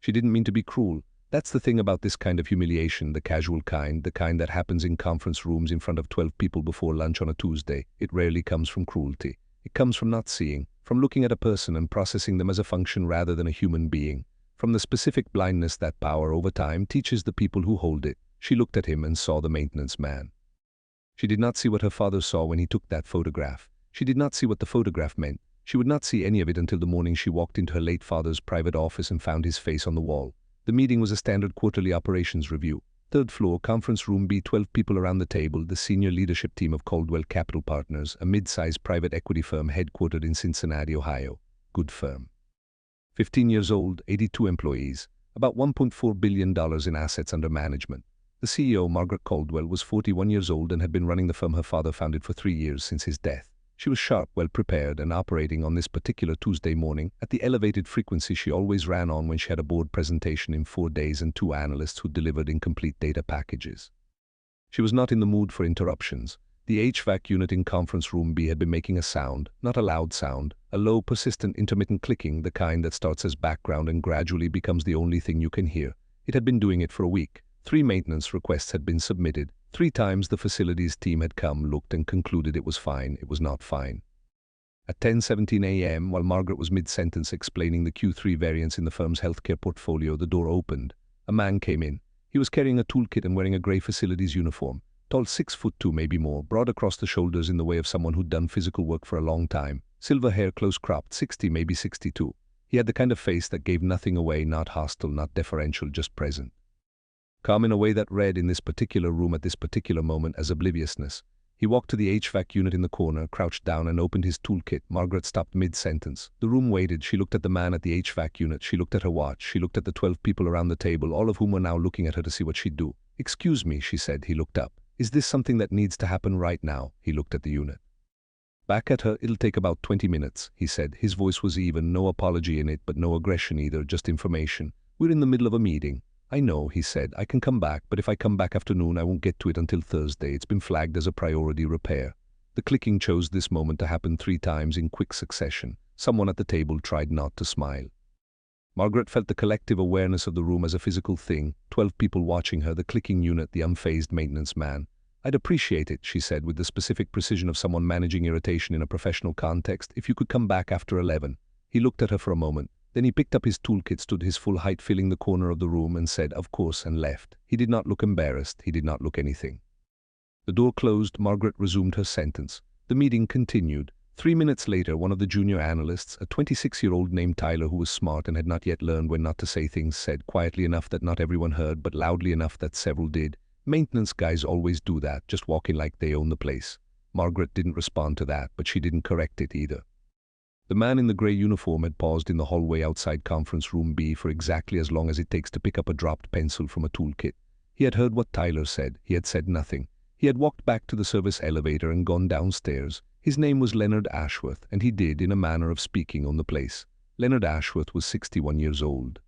She didn't mean to be cruel. That's the thing about this kind of humiliation, the casual kind, the kind that happens in conference rooms in front of 12 people before lunch on a Tuesday. It rarely comes from cruelty. It comes from not seeing, from looking at a person and processing them as a function rather than a human being, from the specific blindness that power over time teaches the people who hold it. She looked at him and saw the maintenance man. She did not see what her father saw when he took that photograph. She did not see what the photograph meant. She would not see any of it until the morning she walked into her late father's private office and found his face on the wall. The meeting was a standard quarterly operations review. Third floor, conference room B, 12 people around the table, the senior leadership team of Caldwell Capital Partners, a mid-sized private equity firm headquartered in Cincinnati, Ohio. Good firm. 15 years old, 82 employees, about $1.4 billion in assets under management. The CEO, Margaret Caldwell, was 41 years old and had been running the firm her father founded for 3 years since his death. She was sharp, well-prepared, and operating on this particular Tuesday morning at the elevated frequency she always ran on when she had a board presentation in 4 days and 2 analysts who delivered incomplete data packages. She was not in the mood for interruptions. The HVAC unit in conference room B had been making a sound, not a loud sound, a low, persistent, intermittent clicking, the kind that starts as background and gradually becomes the only thing you can hear. It had been doing it for a week. 3 maintenance requests had been submitted. 3 times the facilities team had come, looked, and concluded it was fine. It was not fine. At 10:17 a.m., while Margaret was mid-sentence explaining the Q3 variance in the firm's healthcare portfolio, the door opened. A man came in. He was carrying a toolkit and wearing a gray facilities uniform. Tall, 6'2", maybe more, broad across the shoulders in the way of someone who'd done physical work for a long time. Silver hair, close-cropped, 60, maybe 62. He had the kind of face that gave nothing away, not hostile, not deferential, just present. Calm in a way that read in this particular room at this particular moment as obliviousness. He walked to the HVAC unit in the corner, crouched down and opened his toolkit. Margaret stopped mid-sentence. The room waited. She looked at the man at the HVAC unit. She looked at her watch. She looked at the 12 people around the table, all of whom were now looking at her to see what she'd do. "Excuse me," she said. He looked up. "Is this something that needs to happen right now?" He looked at the unit. Back at her. "It'll take about 20 minutes, he said. His voice was even, no apology in it, but no aggression either, just information. "We're in the middle of a meeting." "I know," he said. "I can come back, but if I come back afternoon, I won't get to it until Thursday. It's been flagged as a priority repair." The clicking chose this moment to happen 3 times in quick succession. Someone at the table tried not to smile. Margaret felt the collective awareness of the room as a physical thing, 12 people watching her, the clicking unit, the unfazed maintenance man. "I'd appreciate it," she said with the specific precision of someone managing irritation in a professional context, "if you could come back after 11. He looked at her for a moment. Then he picked up his toolkit, stood his full height filling the corner of the room and said, "Of course," and left. He did not look embarrassed. He did not look anything. The door closed. Margaret resumed her sentence. The meeting continued. 3 minutes later, one of the junior analysts, a 26-year-old named Tyler who was smart and had not yet learned when not to say things, said, quietly enough that not everyone heard but loudly enough that several did, "Maintenance guys always do that, just walking like they own the place." Margaret didn't respond to that, but she didn't correct it either. The man in the gray uniform had paused in the hallway outside conference room B for exactly as long as it takes to pick up a dropped pencil from a toolkit. He had heard what Tyler said. He had said nothing. He had walked back to the service elevator and gone downstairs. His name was Leonard Ashworth, and he did, in a manner of speaking, own the place. Leonard Ashworth was 61 years old.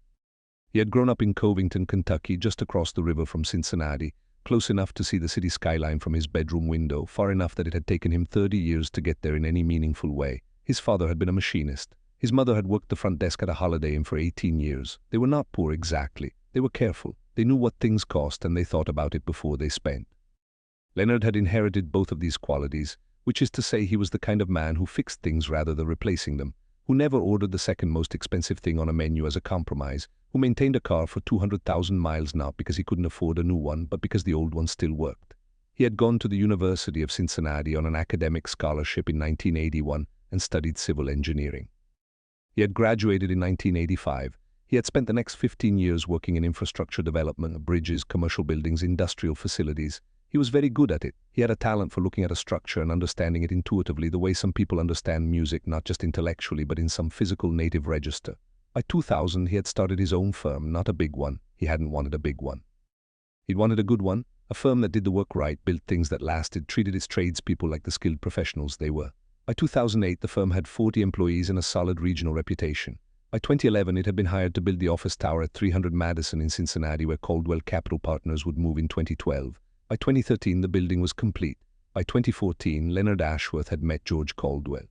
He had grown up in Covington, Kentucky, just across the river from Cincinnati, close enough to see the city skyline from his bedroom window, far enough that it had taken him 30 years to get there in any meaningful way. His father had been a machinist. His mother had worked the front desk at a Holiday Inn for 18 years. They were not poor exactly. They were careful. They knew what things cost and they thought about it before they spent. Leonard had inherited both of these qualities, which is to say he was the kind of man who fixed things rather than replacing them, who never ordered the second most expensive thing on a menu as a compromise, who maintained a car for 200,000 miles not because he couldn't afford a new one, but because the old one still worked. He had gone to the University of Cincinnati on an academic scholarship in 1981 and studied civil engineering. He had graduated in 1985. He had spent the next 15 years working in infrastructure development, bridges, commercial buildings, industrial facilities. He was very good at it. He had a talent for looking at a structure and understanding it intuitively, the way some people understand music, not just intellectually, but in some physical native register. By 2000, he had started his own firm, not a big one. He hadn't wanted a big one. He'd wanted a good one, a firm that did the work right, built things that lasted, treated its tradespeople like the skilled professionals they were. By 2008, the firm had 40 employees and a solid regional reputation. By 2011, it had been hired to build the office tower at 300 Madison in Cincinnati, where Caldwell Capital Partners would move in 2012. By 2013, the building was complete. By 2014, Leonard Ashworth had met George Caldwell.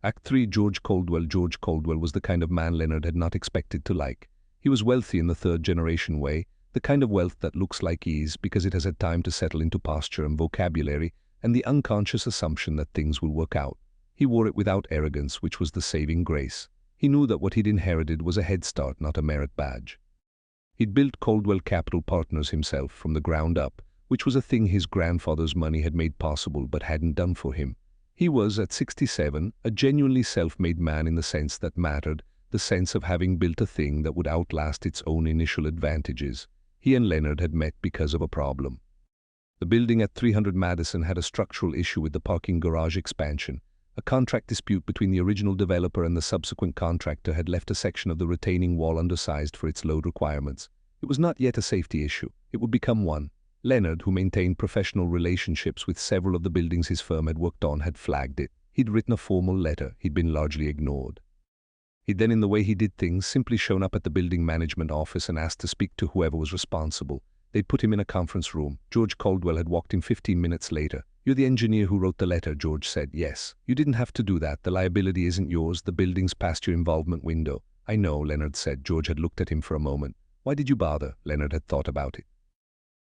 Act 3. George Caldwell. George Caldwell was the kind of man Leonard had not expected to like. He was wealthy in the third-generation way, the kind of wealth that looks like ease because it has had time to settle into posture and vocabulary and the unconscious assumption that things will work out. He wore it without arrogance, which was the saving grace. He knew that what he'd inherited was a head start, not a merit badge. He'd built Coldwell Capital Partners himself from the ground up, which was a thing his grandfather's money had made possible but hadn't done for him. He was, at 67, a genuinely self-made man in the sense that mattered, the sense of having built a thing that would outlast its own initial advantages. He and Leonard had met because of a problem. The building at 300 Madison had a structural issue with the parking garage expansion. A contract dispute between the original developer and the subsequent contractor had left a section of the retaining wall undersized for its load requirements. It was not yet a safety issue. It would become one. Leonard, who maintained professional relationships with several of the buildings his firm had worked on, had flagged it. He'd written a formal letter. He'd been largely ignored. He'd then, in the way he did things, simply shown up at the building management office and asked to speak to whoever was responsible. They'd put him in a conference room. George Caldwell had walked in 15 minutes later. "You're the engineer who wrote the letter," George said. "Yes. You didn't have to do that. The liability isn't yours. The building's past your involvement window." "I know," Leonard said. George had looked at him for a moment. "Why did you bother?" Leonard had thought about it.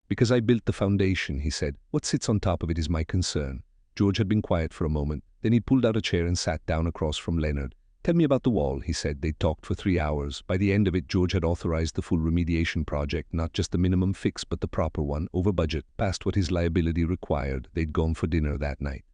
"Because I built the foundation," he said. "What sits on top of it is my concern." George had been quiet for a moment. Then he pulled out a chair and sat down across from Leonard. "Tell me about the wall," he said. They talked for 3 hours. By the end of it, George had authorized the full remediation project, not just the minimum fix but the proper one, over budget, past what his liability required. They'd gone for dinner that night.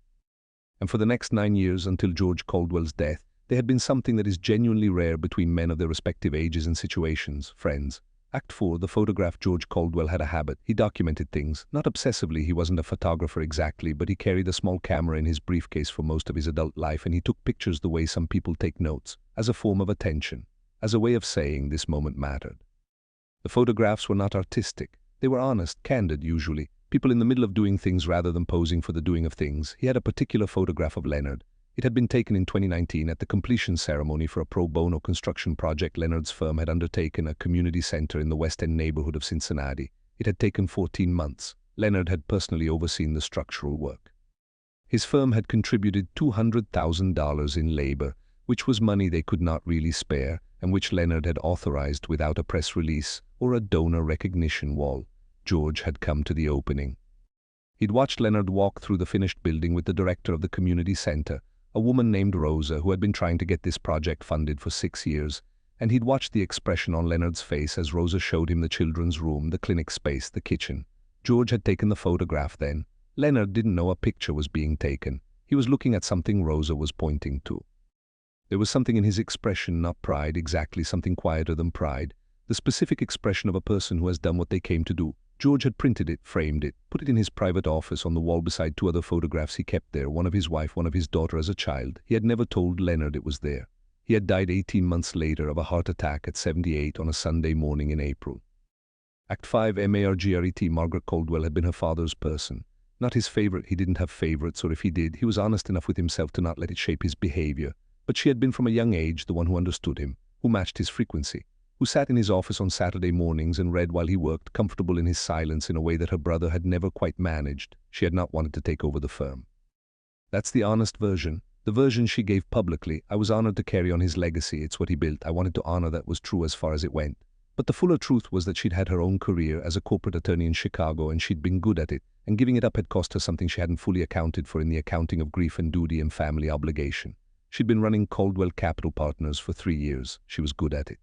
And for the next 9 years, until George Caldwell's death, they had been something that is genuinely rare between men of their respective ages and situations, friends. Act 4, the photograph. George Caldwell had a habit. He documented things. Not obsessively, he wasn't a photographer exactly, but he carried a small camera in his briefcase for most of his adult life, and he took pictures the way some people take notes, as a form of attention, as a way of saying this moment mattered. The photographs were not artistic. They were honest, candid usually, people in the middle of doing things rather than posing for the doing of things. He had a particular photograph of Leonard. It had been taken in 2019 at the completion ceremony for a pro bono construction project Leonard's firm had undertaken, a community center in the West End neighborhood of Cincinnati. It had taken 14 months. Leonard had personally overseen the structural work. His firm had contributed $200,000 in labor, which was money they could not really spare, and which Leonard had authorized without a press release or a donor recognition wall. George had come to the opening. He'd watched Leonard walk through the finished building with the director of the community center, a woman named Rosa, who had been trying to get this project funded for 6 years, and he'd watched the expression on Leonard's face as Rosa showed him the children's room, the clinic space, the kitchen. George had taken the photograph then. Leonard didn't know a picture was being taken. He was looking at something Rosa was pointing to. There was something in his expression, not pride exactly, something quieter than pride, the specific expression of a person who has done what they came to do. George had printed it, framed it, put it in his private office on the wall beside 2 other photographs he kept there, one of his wife, one of his daughter as a child. He had never told Leonard it was there. He had died 18 months later of a heart attack at 78 on a Sunday morning in April. Act 5, Margaret. Margaret Caldwell had been her father's person. Not his favorite. He didn't have favorites, or if he did, he was honest enough with himself to not let it shape his behavior. But she had been from a young age the one who understood him, who matched his frequency, who sat in his office on Saturday mornings and read while he worked, comfortable in his silence in a way that her brother had never quite managed. She had not wanted to take over the firm. That's the honest version, the version she gave publicly. "I was honored to carry on his legacy. It's what he built. I wanted to honor that was true as far as it went." But the fuller truth was that she'd had her own career as a corporate attorney in Chicago, and she'd been good at it, and giving it up had cost her something she hadn't fully accounted for in the accounting of grief and duty and family obligation. She'd been running Caldwell Capital Partners for 3 years. She was good at it.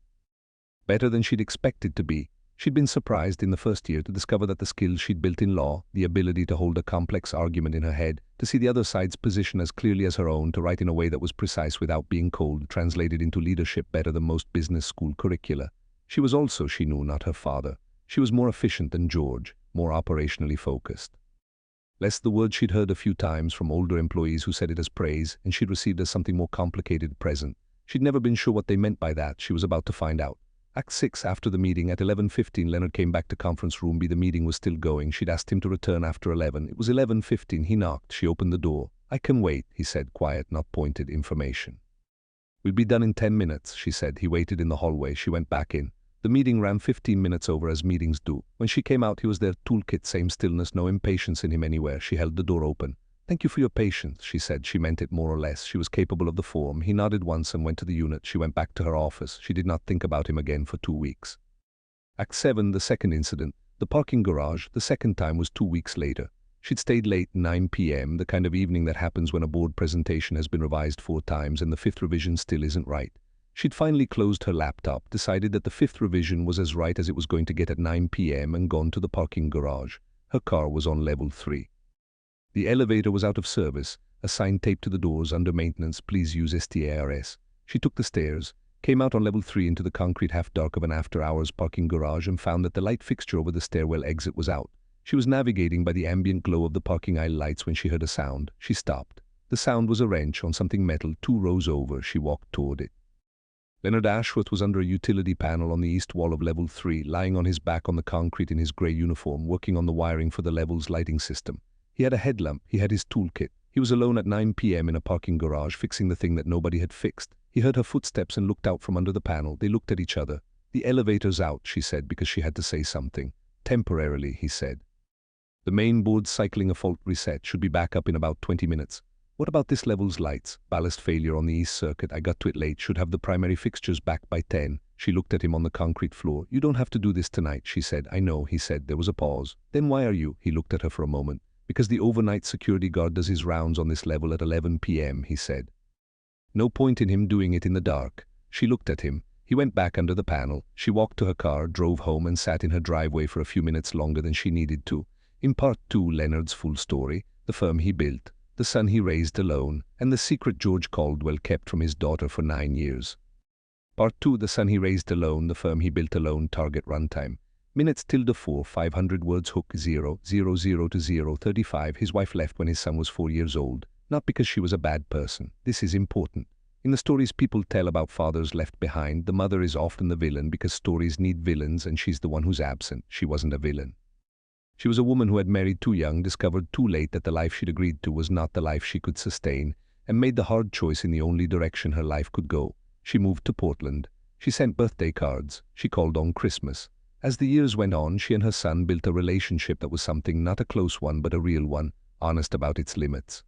Better than she'd expected to be. She'd been surprised in the first year to discover that the skills she'd built in law, the ability to hold a complex argument in her head, to see the other side's position as clearly as her own, to write in a way that was precise without being cold, translated into leadership better than most business school curricula. She was also, she knew, not her father. She was more efficient than George, more operationally focused. Less the word she'd heard a few times from older employees who said it as praise, and she'd received as something more complicated, present. She'd never been sure what they meant by that. She was about to find out. Act 6, after the meeting, at 11:15, Leonard came back to conference room B. The meeting was still going. She'd asked him to return after 11. It was 11:15. He knocked. She opened the door. "I can wait," he said, quiet, not pointed information. "We'll be done in 10 minutes, she said. He waited in the hallway. She went back in. The meeting ran 15 minutes over, as meetings do. When she came out, he was there, toolkit, same stillness, no impatience in him anywhere. She held the door open. "Thank you for your patience," she said. She meant it more or less. She was capable of the form. He nodded once and went to the unit. She went back to her office. She did not think about him again for 2 weeks. Act 7, the second incident. The parking garage, the second time, was 2 weeks later. She'd stayed late, 9 p.m., the kind of evening that happens when a board presentation has been revised 4 times and the 5th revision still isn't right. She'd finally closed her laptop, decided that the 5th revision was as right as it was going to get at 9 p.m. and gone to the parking garage. Her car was on level 3. The elevator was out of service, a sign taped to the doors, "Under maintenance, please use STARS." She took the stairs, came out on level 3 into the concrete half-dark of an after-hours parking garage and found that the light fixture over the stairwell exit was out. She was navigating by the ambient glow of the parking aisle lights when she heard a sound. She stopped. The sound was a wrench on something metal 2 rows over. She walked toward it. Leonard Ashworth was under a utility panel on the east wall of level 3, lying on his back on the concrete in his grey uniform, working on the wiring for the level's lighting system. He had a headlamp, he had his toolkit. He was alone at 9 p.m. in a parking garage, fixing the thing that nobody had fixed. He heard her footsteps and looked out from under the panel. They looked at each other. "The elevator's out," she said, because she had to say something. "Temporarily," he said. "The main board's cycling a fault reset, should be back up in about 20 minutes. "What about this level's lights?" "Ballast failure on the east circuit. I got to it late. Should have the primary fixtures back by 10. She looked at him on the concrete floor. "You don't have to do this tonight," she said. "I know," he said. There was a pause. "Then why are you?" He looked at her for a moment. "Because the overnight security guard does his rounds on this level at 11 p.m., he said. "No point in him doing it in the dark." She looked at him. He went back under the panel. She walked to her car, drove home, and sat in her driveway for a few minutes longer than she needed to. In part 2, Leonard's full story, the firm he built, the son he raised alone, and the secret George Caldwell kept from his daughter for 9 years. Part 2, the son he raised alone, the firm he built alone. Target runtime: minutes ~4, 500 words. Hook 000 to 035. His wife left when his son was 4 years old, not because she was a bad person. This is important. In the stories people tell about fathers left behind, the mother is often the villain because stories need villains, and she's the one who's absent. She wasn't a villain. She was a woman who had married too young, discovered too late that the life she'd agreed to was not the life she could sustain, and made the hard choice in the only direction her life could go. She moved to Portland. She sent birthday cards. She called on Christmas. As the years went on, she and her son built a relationship that was something, not a close one, but a real one, honest about its limits.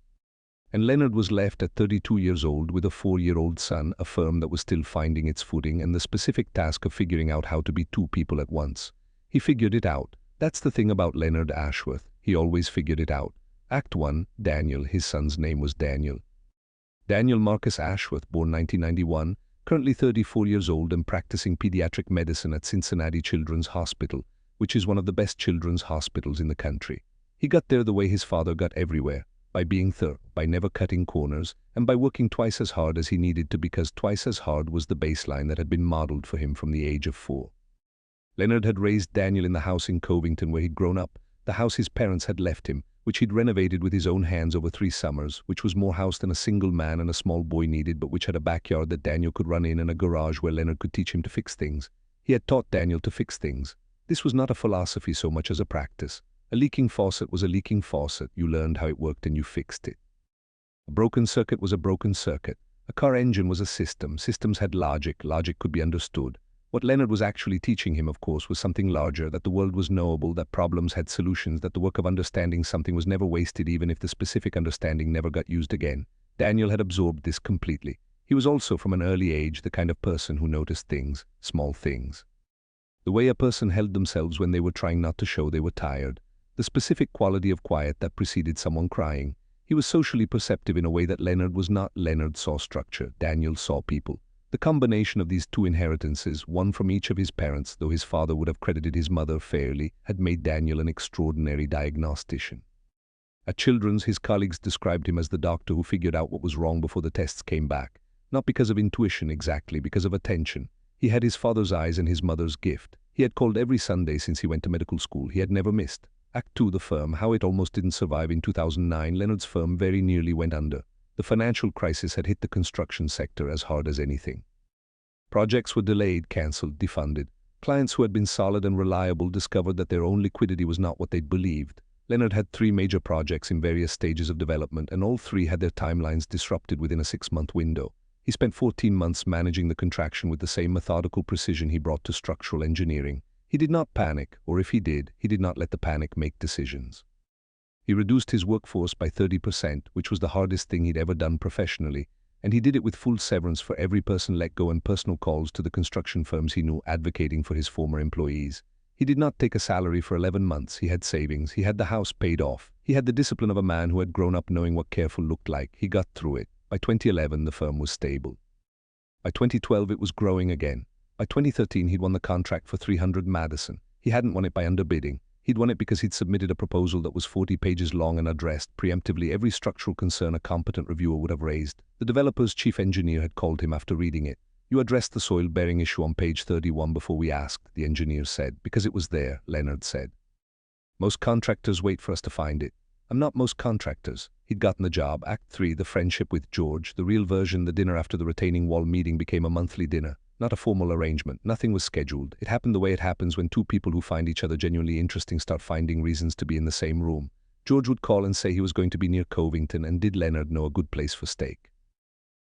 And Leonard was left at 32 years old with a 4-year-old son, a firm that was still finding its footing, and the specific task of figuring out how to be 2 people at once. He figured it out. That's the thing about Leonard Ashworth. He always figured it out. Act 1, Daniel. His son's name was Daniel. Daniel Marcus Ashworth, born 1991, currently 34 years old and practicing pediatric medicine at Cincinnati Children's Hospital, which is one of the best children's hospitals in the country. He got there the way his father got everywhere, by being thorough, by never cutting corners, and by working twice as hard as he needed to, because twice as hard was the baseline that had been modeled for him from the age of 4. Leonard had raised Daniel in the house in Covington where he'd grown up, the house his parents had left him, which he'd renovated with his own hands over 3 summers, which was more house than a single man and a small boy needed, but which had a backyard that Daniel could run in and a garage where Leonard could teach him to fix things. He had taught Daniel to fix things. This was not a philosophy so much as a practice. A leaking faucet was a leaking faucet. You learned how it worked and you fixed it. A broken circuit was a broken circuit. A car engine was a system. Systems had logic. Logic could be understood. What Leonard was actually teaching him, of course, was something larger, that the world was knowable, that problems had solutions, that the work of understanding something was never wasted even if the specific understanding never got used again. Daniel had absorbed this completely. He was also, from an early age, the kind of person who noticed things, small things. The way a person held themselves when they were trying not to show they were tired. The specific quality of quiet that preceded someone crying. He was socially perceptive in a way that Leonard was not. Leonard saw structure. Daniel saw people. The combination of these 2 inheritances, one from each of his parents, though his father would have credited his mother fairly, had made Daniel an extraordinary diagnostician. At Children's, his colleagues described him as the doctor who figured out what was wrong before the tests came back. Not because of intuition exactly, because of attention. He had his father's eyes and his mother's gift. He had called every Sunday since he went to medical school. He had never missed. Act 2, the firm, how it almost didn't survive. In 2009, Leonard's firm very nearly went under. The financial crisis had hit the construction sector as hard as anything. Projects were delayed, cancelled, defunded. Clients who had been solid and reliable discovered that their own liquidity was not what they'd believed. Leonard had 3 major projects in various stages of development, and all 3 had their timelines disrupted within a 6-month window. He spent 14 months managing the contraction with the same methodical precision he brought to structural engineering. He did not panic, or if he did not let the panic make decisions. He reduced his workforce by 30%, which was the hardest thing he'd ever done professionally, and he did it with full severance for every person let go and personal calls to the construction firms he knew advocating for his former employees. He did not take a salary for 11 months. He had savings. He had the house paid off. He had the discipline of a man who had grown up knowing what careful looked like. He got through it. By 2011, the firm was stable. By 2012, it was growing again. By 2013, he'd won the contract for 300 Madison. He hadn't won it by underbidding. He'd won it because he'd submitted a proposal that was 40 pages long and addressed preemptively every structural concern a competent reviewer would have raised. The developer's chief engineer had called him after reading it. "You addressed the soil-bearing issue on page 31 before we asked," the engineer said. "Because it was there," Leonard said. "Most contractors wait for us to find it." "I'm not most contractors." He'd gotten the job. Act 3, the friendship with George. The real version, the dinner after the retaining wall meeting, became a monthly dinner. Not a formal arrangement. Nothing was scheduled. It happened the way it happens when two people who find each other genuinely interesting start finding reasons to be in the same room. George would call and say he was going to be near Covington, and did Leonard know a good place for steak?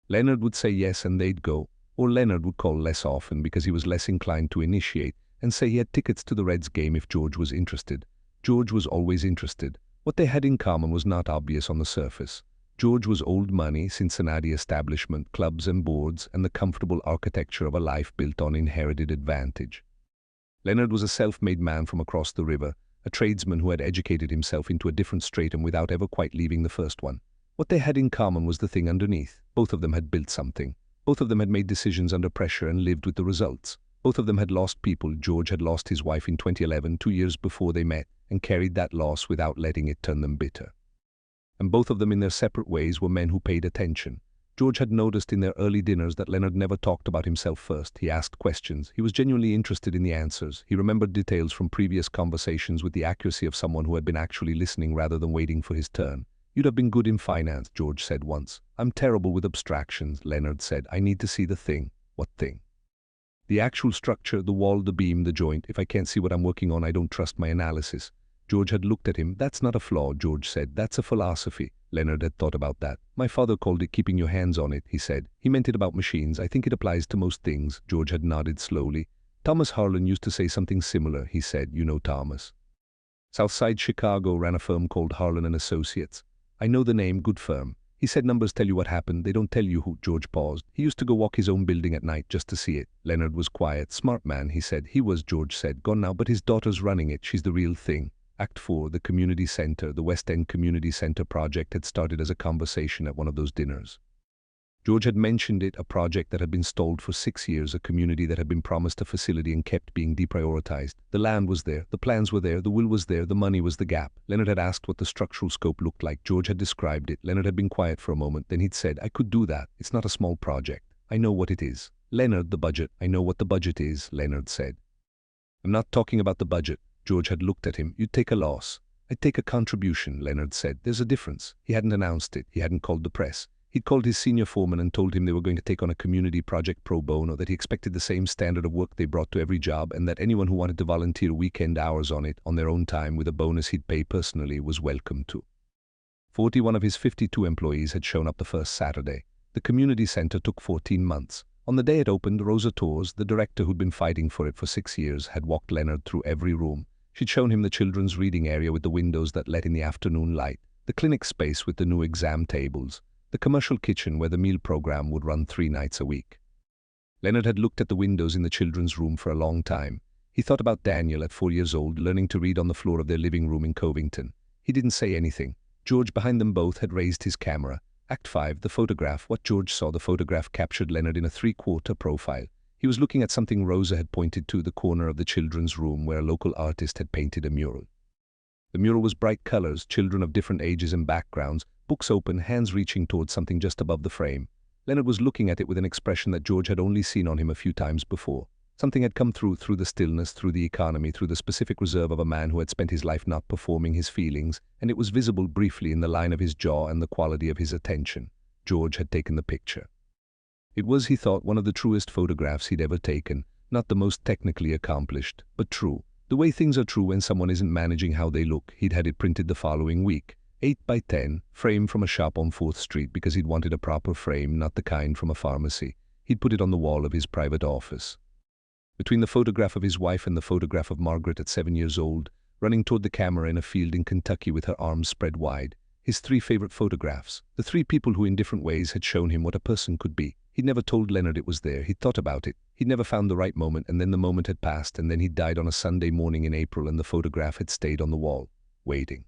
Leonard would say yes, and they'd go. Or Leonard would call less often because he was less inclined to initiate, and say he had tickets to the Reds game if George was interested. George was always interested. What they had in common was not obvious on the surface. George was old money, Cincinnati establishment, clubs and boards, and the comfortable architecture of a life built on inherited advantage. Leonard was a self-made man from across the river, a tradesman who had educated himself into a different stratum without ever quite leaving the first one. What they had in common was the thing underneath. Both of them had built something. Both of them had made decisions under pressure and lived with the results. Both of them had lost people. George had lost his wife in 2011, 2 years before they met, and carried that loss without letting it turn them bitter. And both of them in their separate ways were men who paid attention. George had noticed in their early dinners that Leonard never talked about himself first. He asked questions. He was genuinely interested in the answers. He remembered details from previous conversations with the accuracy of someone who had been actually listening rather than waiting for his turn. "You'd have been good in finance," George said once. "I'm terrible with abstractions," Leonard said. "I need to see the thing." "What thing?" "The actual structure, the wall, the beam, the joint. If I can't see what I'm working on, I don't trust my analysis." George had looked at him. "That's not a flaw," George said. "That's a philosophy." Leonard had thought about that. "My father called it keeping your hands on it," he said. "He meant it about machines. I think it applies to most things." George had nodded slowly. "Thomas Harlan used to say something similar," he said. "You know Thomas. Southside Chicago ran a firm called Harlan & Associates. I know the name, good firm. He said numbers tell you what happened, they don't tell you who." George paused. "He used to go walk his own building at night just to see it." Leonard was quiet. "Smart man," he said. "He was," George said. "Gone now, but his daughter's running it. She's the real thing." Act 4, the community center, the West End Community Center project had started as a conversation at one of those dinners. George had mentioned it, a project that had been stalled for 6 years, a community that had been promised a facility and kept being deprioritized. The land was there, the plans were there, the will was there, the money was the gap. Leonard had asked what the structural scope looked like. George had described it. Leonard had been quiet for a moment, then he'd said, "I could do that. It's not a small project. I know what it is." "Leonard, the budget." "I know what the budget is," Leonard said. "I'm not talking about the budget." George had looked at him. "You'd take a loss." "I'd take a contribution," Leonard said. "There's a difference." He hadn't announced it. He hadn't called the press. He'd called his senior foreman and told him they were going to take on a community project pro bono, that he expected the same standard of work they brought to every job, and that anyone who wanted to volunteer weekend hours on it, on their own time, with a bonus he'd pay personally, was welcome to. 41 of his 52 employees had shown up the first Saturday. The community center took 14 months. On the day it opened, Rosa Torres, the director who'd been fighting for it for 6 years, had walked Leonard through every room. She'd shown him the children's reading area with the windows that let in the afternoon light, the clinic space with the new exam tables, the commercial kitchen where the meal program would run 3 nights a week. Leonard had looked at the windows in the children's room for a long time. He thought about Daniel at 4 years old, learning to read on the floor of their living room in Covington. He didn't say anything. George, behind them both, had raised his camera. Act 5, the photograph. What George saw, the photograph captured Leonard in a 3/4 profile. He was looking at something Rosa had pointed to, the corner of the children's room where a local artist had painted a mural. The mural was bright colors, children of different ages and backgrounds, books open, hands reaching towards something just above the frame. Leonard was looking at it with an expression that George had only seen on him a few times before. Something had come through the stillness, through the economy, through the specific reserve of a man who had spent his life not performing his feelings, and it was visible briefly in the line of his jaw and the quality of his attention. George had taken the picture. It was, he thought, one of the truest photographs he'd ever taken, not the most technically accomplished, but true. The way things are true when someone isn't managing how they look. He'd had it printed the following week. 8 by 10, frame from a shop on 4th Street because he'd wanted a proper frame, not the kind from a pharmacy. He'd put it on the wall of his private office. Between the photograph of his wife and the photograph of Margaret at 7 years old, running toward the camera in a field in Kentucky with her arms spread wide. His 3 favorite photographs, the 3 people who in different ways had shown him what a person could be. He'd never told Leonard it was there. He'd thought about it. He'd never found the right moment, and then the moment had passed, and then he'd died on a Sunday morning in April, and the photograph had stayed on the wall, waiting.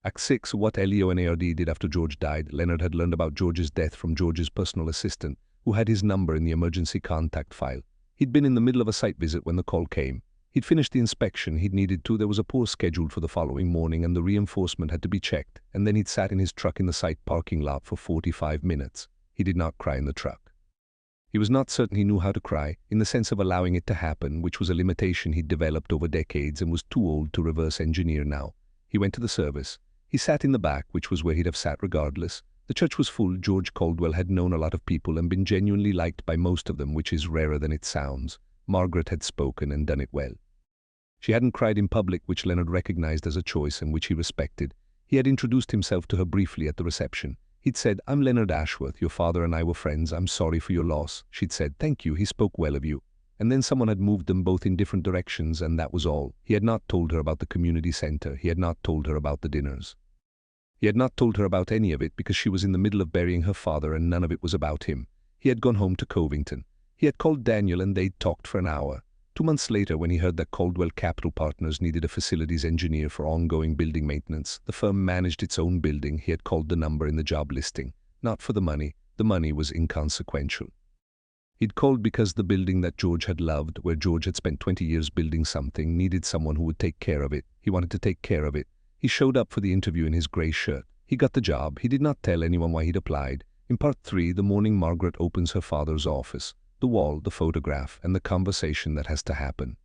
Act 6. What Leonard did after George died. Leonard had learned about George's death from George's personal assistant, who had his number in the emergency contact file. He'd been in the middle of a site visit when the call came. He'd finished the inspection he'd needed to. There was a pour scheduled for the following morning, and the reinforcement had to be checked, and then he'd sat in his truck in the site parking lot for 45 minutes. He did not cry in the truck. He was not certain he knew how to cry, in the sense of allowing it to happen, which was a limitation he'd developed over decades and was too old to reverse engineer now. He went to the service. He sat in the back, which was where he'd have sat regardless. The church was full. George Caldwell had known a lot of people and been genuinely liked by most of them, which is rarer than it sounds. Margaret had spoken and done it well. She hadn't cried in public, which Leonard recognized as a choice and which he respected. He had introduced himself to her briefly at the reception. He'd said, "I'm Leonard Ashworth. Your father and I were friends. I'm sorry for your loss." She'd said, "Thank you. He spoke well of you." And then someone had moved them both in different directions, and that was all. He had not told her about the community center. He had not told her about the dinners. He had not told her about any of it because she was in the middle of burying her father, and none of it was about him. He had gone home to Covington. He had called Daniel, and they'd talked for an hour. 2 months later, when he heard that Caldwell Capital Partners needed a facilities engineer for ongoing building maintenance, the firm managed its own building. He had called the number in the job listing. Not for the money was inconsequential. He'd called because the building that George had loved, where George had spent 20 years building something, needed someone who would take care of it. He wanted to take care of it. He showed up for the interview in his grey shirt. He got the job. He did not tell anyone why he'd applied. In part 3, the morning Margaret opens her father's office. The wall, the photograph, and the conversation that has to happen.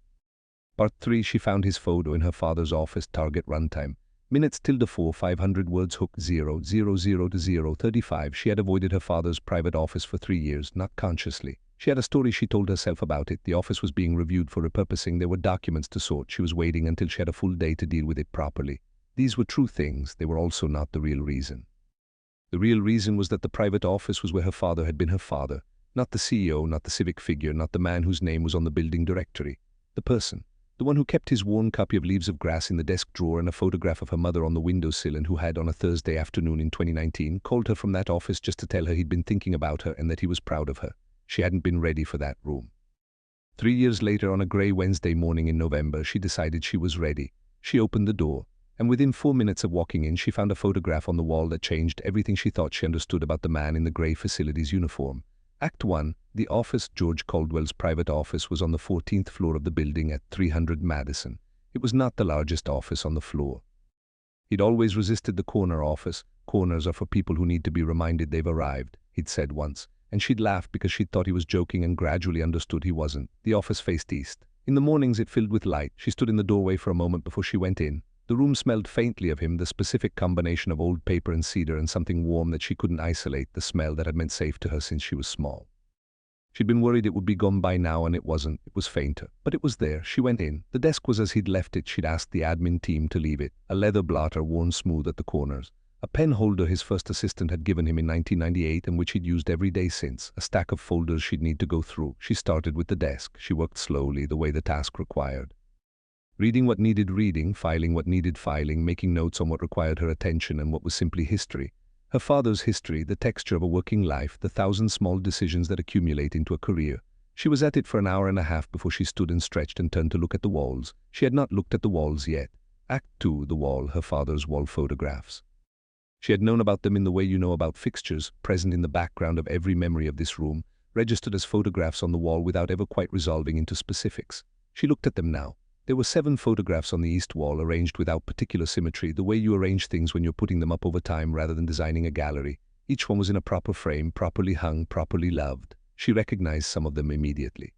Part 3, she found his photo in her father's office. Target runtime. Minutes ~4, 500 words. Hook 000 to 035. She had avoided her father's private office for 3 years, not consciously. She had a story she told herself about it. The office was being reviewed for repurposing. There were documents to sort. She was waiting until she had a full day to deal with it properly. These were true things. They were also not the real reason. The real reason was that the private office was where her father had been her father. Not the CEO, not the civic figure, not the man whose name was on the building directory. The person. The one who kept his worn copy of Leaves of Grass in the desk drawer and a photograph of her mother on the windowsill, and who had, on a Thursday afternoon in 2019, called her from that office just to tell her he'd been thinking about her and that he was proud of her. She hadn't been ready for that room. 3 years later, on a grey Wednesday morning in November, she decided she was ready. She opened the door, and within 4 minutes of walking in, she found a photograph on the wall that changed everything she thought she understood about the man in the grey facilities uniform. Act 1. The office. George Caldwell's private office was on the 14th floor of the building at 300 Madison. It was not the largest office on the floor. He'd always resisted the corner office. Corners are for people who need to be reminded they've arrived, he'd said once, and she'd laughed because she'd thought he was joking and gradually understood he wasn't. The office faced east. In the mornings it filled with light. She stood in the doorway for a moment before she went in. The room smelled faintly of him, the specific combination of old paper and cedar and something warm that she couldn't isolate, the smell that had meant safe to her since she was small. She'd been worried it would be gone by now, and it wasn't. It was fainter. But it was there. She went in. The desk was as he'd left it. She'd asked the admin team to leave it. A leather blotter worn smooth at the corners. A pen holder his first assistant had given him in 1998 and which he'd used every day since. A stack of folders she'd need to go through. She started with the desk. She worked slowly, the way the task required. Reading what needed reading, filing what needed filing, making notes on what required her attention and what was simply history. Her father's history, the texture of a working life, the 1,000 small decisions that accumulate into a career. She was at it for an hour and a half before she stood and stretched and turned to look at the walls. She had not looked at the walls yet. Act 2, the wall, her father's wall photographs. She had known about them in the way you know about fixtures, present in the background of every memory of this room, registered as photographs on the wall without ever quite resolving into specifics. She looked at them now. There were 7 photographs on the east wall, arranged without particular symmetry, the way you arrange things when you're putting them up over time rather than designing a gallery. Each one was in a proper frame, properly hung, properly loved. She recognized some of them immediately.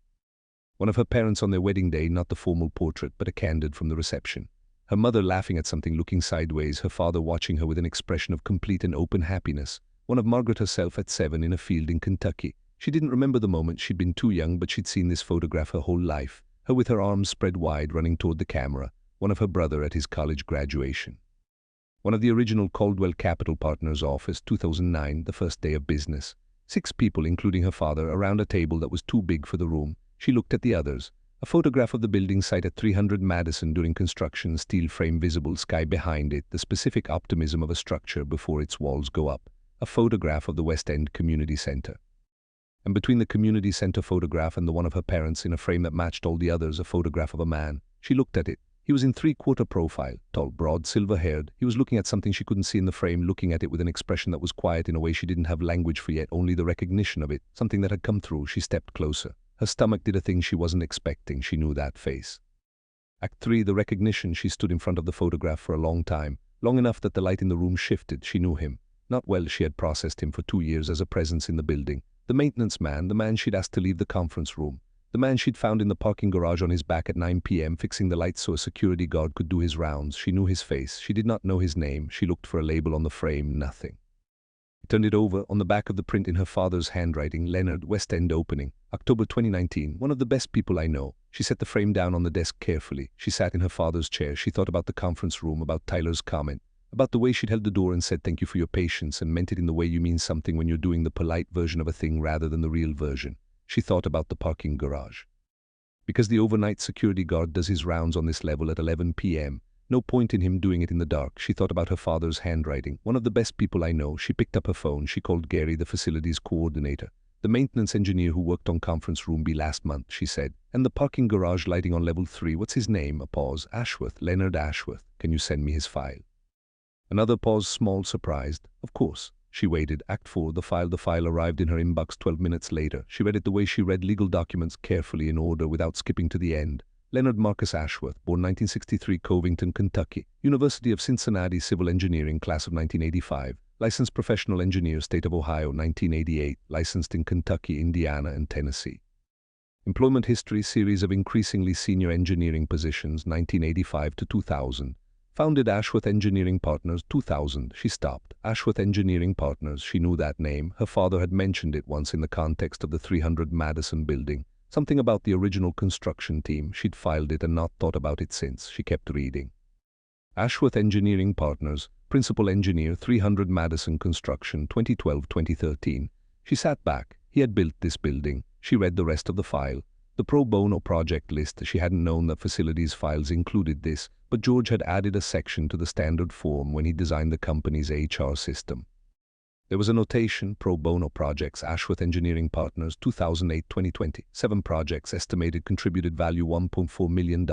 One of her parents on their wedding day, not the formal portrait, but a candid from the reception. Her mother laughing at something, looking sideways, her father watching her with an expression of complete and open happiness. One of Margaret herself at 7 in a field in Kentucky. She didn't remember the moment. She'd been too young, but she'd seen this photograph her whole life. Her with her arms spread wide, running toward the camera. One of her brother at his college graduation. One of the original Caldwell Capital Partners office, 2009, the first day of business. 6 people, including her father, around a table that was too big for the room. She looked at the others. A photograph of the building site at 300 Madison during construction, steel frame visible, sky behind it, the specific optimism of a structure before its walls go up. A photograph of the West End Community Center. And between the community center photograph and the one of her parents in a frame that matched all the others, a photograph of a man. She looked at it. He was in three-quarter profile, tall, broad, silver-haired. He was looking at something she couldn't see in the frame, looking at it with an expression that was quiet in a way she didn't have language for yet, only the recognition of it, something that had come through. She stepped closer. Her stomach did a thing she wasn't expecting. She knew that face. Act 3, the recognition. She stood in front of the photograph for a long time, long enough that the light in the room shifted. She knew him. Not well, she had processed him for 2 years as a presence in the building. The maintenance man, the man she'd asked to leave the conference room. The man she'd found in the parking garage on his back at 9 p.m. fixing the lights so a security guard could do his rounds. She knew his face. She did not know his name. She looked for a label on the frame. Nothing. He turned it over. On the back of the print in her father's handwriting, Leonard, West End opening, October 2019. One of the best people I know. She set the frame down on the desk carefully. She sat in her father's chair. She thought about the conference room, about Tyler's comment, about the way she'd held the door and said thank you for your patience and meant it in the way you mean something when you're doing the polite version of a thing rather than the real version. She thought about the parking garage. Because the overnight security guard does his rounds on this level at 11 p.m., no point in him doing it in the dark. She thought about her father's handwriting. One of the best people I know. She picked up her phone. She called Gary, the facilities coordinator. The maintenance engineer who worked on conference room B last month, she said. And the parking garage lighting on level 3. What's his name? A pause. Ashworth. Leonard Ashworth. Can you send me his file? Another pause, small, surprised. Of course. She waited. Act 4, the file arrived in her inbox 12 minutes later. She read it the way she read legal documents, carefully in order without skipping to the end. Leonard Marcus Ashworth, born 1963, Covington, Kentucky. University of Cincinnati, civil engineering, class of 1985. Licensed professional engineer, state of Ohio, 1988. Licensed in Kentucky, Indiana, and Tennessee. Employment history, series of increasingly senior engineering positions, 1985 to 2000. Founded Ashworth Engineering Partners, 2000. She stopped. Ashworth Engineering Partners, she knew that name. Her father had mentioned it once in the context of the 300 Madison building. Something about the original construction team. She'd filed it and not thought about it since. She kept reading. Ashworth Engineering Partners, Principal Engineer, 300 Madison Construction, 2012-2013. She sat back. He had built this building. She read the rest of the file. The pro bono project list. She hadn't known that facilities files included this, but George had added a section to the standard form when he designed the company's HR system. There was a notation, pro bono projects, Ashworth Engineering Partners, 2008-2020. 7 projects, estimated contributed value $1.4 million.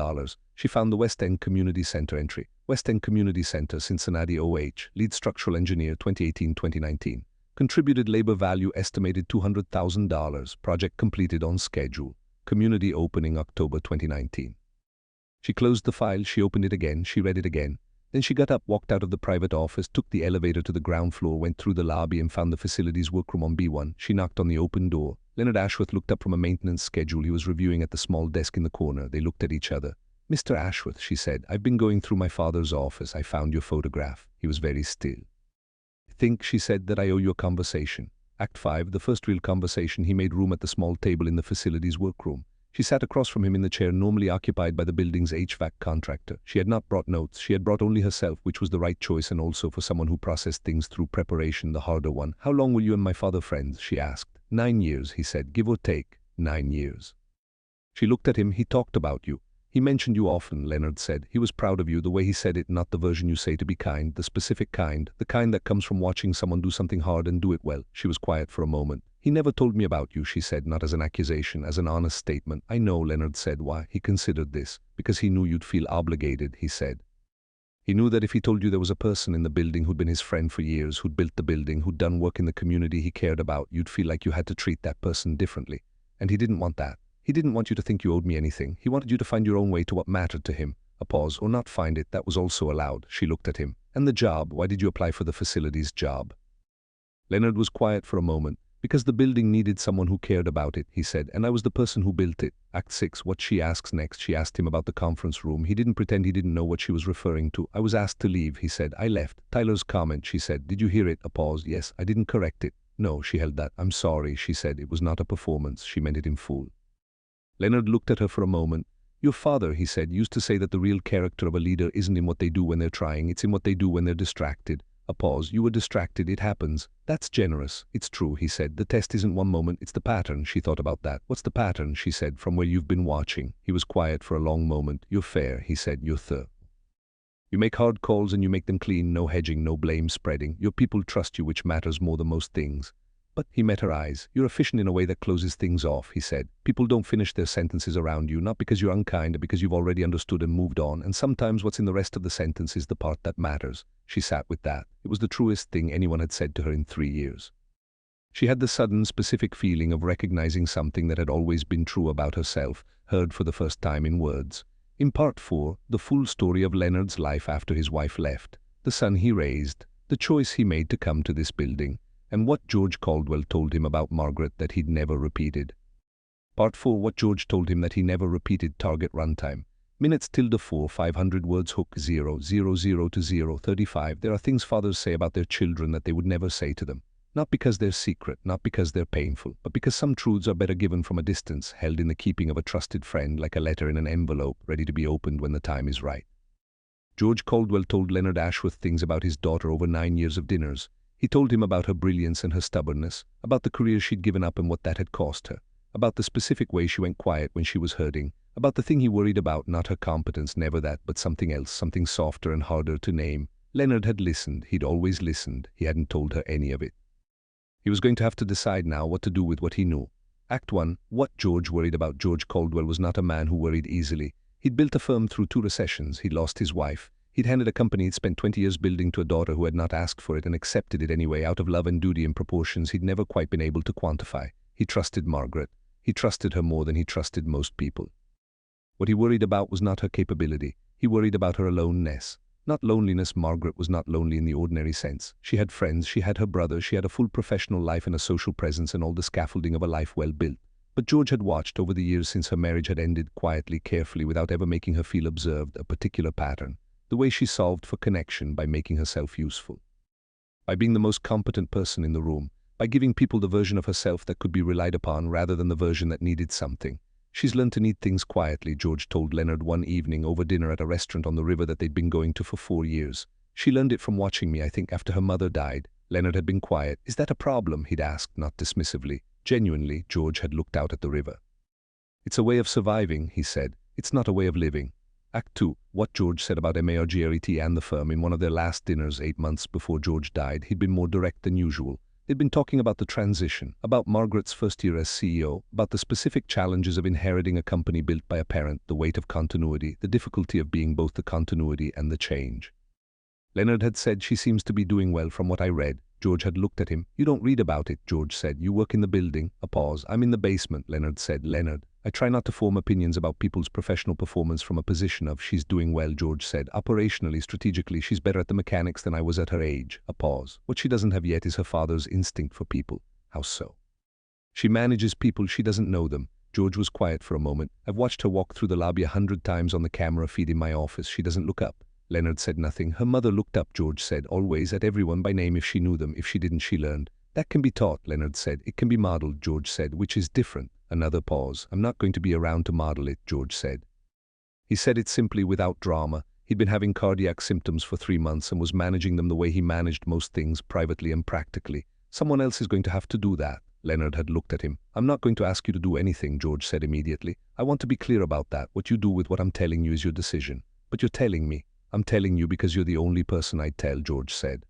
She found the West End Community Center entry. West End Community Center, Cincinnati OH, lead structural engineer, 2018-2019. Contributed labor value estimated $200,000. Project completed on schedule. Community opening October 2019. She closed the file, she opened it again, she read it again. Then she got up, walked out of the private office, took the elevator to the ground floor, went through the lobby and found the facilities workroom on B1. She knocked on the open door. Leonard Ashworth looked up from a maintenance schedule he was reviewing at the small desk in the corner. They looked at each other. Mr. Ashworth, she said, I've been going through my father's office. I found your photograph. He was very still. I think, she said, that I owe you a conversation. Act 5, the first real conversation. He made room at the small table in the facilities workroom. She sat across from him in the chair normally occupied by the building's HVAC contractor. She had not brought notes. She had brought only herself, which was the right choice, and also for someone who processed things through preparation, the harder one. How long will you and my father friends? She asked. 9 years, he said, give or take. 9 years. She looked at him. He talked about you. He mentioned you often, Leonard said. He was proud of you, the way he said it, not the version you say to be kind, the specific kind, the kind that comes from watching someone do something hard and do it well. She was quiet for a moment. He never told me about you, she said, not as an accusation, as an honest statement. I know, Leonard said. Why? He considered this. Because he knew you'd feel obligated, he said. He knew that if he told you there was a person in the building who'd been his friend for years, who'd built the building, who'd done work in the community he cared about, you'd feel like you had to treat that person differently. And he didn't want that. He didn't want you to think you owed me anything. He wanted you to find your own way to what mattered to him. A pause, or not find it, that was also allowed. She looked at him. And the job, why did you apply for the facilities job? Leonard was quiet for a moment. Because the building needed someone who cared about it, he said, and I was the person who built it. Act 6, what she asks next. She asked him about the conference room. He didn't pretend he didn't know what she was referring to. I was asked to leave, he said. I left. Tyler's comment, she said. Did you hear it? A pause. Yes, I didn't correct it. No, she held that. I'm sorry, she said. It was not a performance. She meant it in full. Leonard looked at her for a moment. Your father, he said, used to say that the real character of a leader isn't in what they do when they're trying, it's in what they do when they're distracted. A pause. You were distracted. It happens. That's generous. It's true, he said. The test isn't one moment, it's the pattern. She thought about that. What's the pattern, she said, from where you've been watching. He was quiet for a long moment. You're fair, he said. You're thorough. You make hard calls and you make them clean, no hedging, no blame spreading. Your people trust you, which matters more than most things. But, he met her eyes, you're efficient in a way that closes things off, he said. People don't finish their sentences around you, not because you're unkind, but because you've already understood and moved on, and sometimes what's in the rest of the sentence is the part that matters. She sat with that. It was the truest thing anyone had said to her in 3 years. She had the sudden, specific feeling of recognizing something that had always been true about herself, heard for the first time in words. In part 4, the full story of Leonard's life after his wife left, the son he raised, the choice he made to come to this building, and what George Caldwell told him about Margaret that he'd never repeated. Part 4, what George told him that he never repeated. Target runtime. Minutes ~4, 500 words. Hook 0, 0, 0 to 0, 35. There are things fathers say about their children that they would never say to them. Not because they're secret, not because they're painful, but because some truths are better given from a distance, held in the keeping of a trusted friend, like a letter in an envelope, ready to be opened when the time is right. George Caldwell told Leonard Ashworth things about his daughter over 9 years of dinners. He told him about her brilliance and her stubbornness, about the career she'd given up and what that had cost her, about the specific way she went quiet when she was hurting, about the thing he worried about, not her competence, never that, but something else, something softer and harder to name. Leonard had listened. He'd always listened. He hadn't told her any of it. He was going to have to decide now what to do with what he knew. Act 1. What George worried about. George Caldwell was not a man who worried easily. He'd built a firm through 2 recessions. He'd lost his wife. He'd handed a company he'd spent 20 years building to a daughter who had not asked for it and accepted it anyway, out of love and duty, in proportions he'd never quite been able to quantify. He trusted Margaret. He trusted her more than he trusted most people. What he worried about was not her capability. He worried about her aloneness. Not loneliness. Margaret was not lonely in the ordinary sense. She had friends, she had her brother, she had a full professional life and a social presence and all the scaffolding of a life well built. But George had watched over the years since her marriage had ended, quietly, carefully, without ever making her feel observed, a particular pattern. The way she solved for connection, by making herself useful. By being the most competent person in the room. By giving people the version of herself that could be relied upon rather than the version that needed something. She's learned to need things quietly, George told Leonard one evening over dinner at a restaurant on the river that they'd been going to for 4 years. She learned it from watching me, I think, after her mother died. Leonard had been quiet. Is that a problem? He'd asked, not dismissively. Genuinely, George had looked out at the river. It's a way of surviving, he said. It's not a way of living. Act 2. What George said about Margaret and the firm. In one of their last dinners 8 months before George died, he'd been more direct than usual. They'd been talking about the transition, about Margaret's first year as CEO, about the specific challenges of inheriting a company built by a parent, the weight of continuity, the difficulty of being both the continuity and the change. Leonard had said, she seems to be doing well from what I read. George had looked at him. You don't read about it, George said. You work in the building. A pause. I'm in the basement, Leonard said. Leonard, I try not to form opinions about people's professional performance from a position of she's doing well, George said. Operationally, strategically, she's better at the mechanics than I was at her age. A pause. What she doesn't have yet is her father's instinct for people. How so? She manages people, she doesn't know them. George was quiet for a moment. I've watched her walk through the lobby 100 times on the camera feed in my office. She doesn't look up. Leonard said nothing. Her mother looked up, George said, always, at everyone by name if she knew them. If she didn't, she learned. That can be taught, Leonard said. It can be modeled, George said, which is different. Another pause. I'm not going to be around to model it, George said. He said it simply, without drama. He'd been having cardiac symptoms for 3 months and was managing them the way he managed most things, privately and practically. Someone else is going to have to do that. Leonard had looked at him. I'm not going to ask you to do anything, George said immediately. I want to be clear about that. What you do with what I'm telling you is your decision. But you're telling me. I'm telling you because you're the only person I'd tell, George said.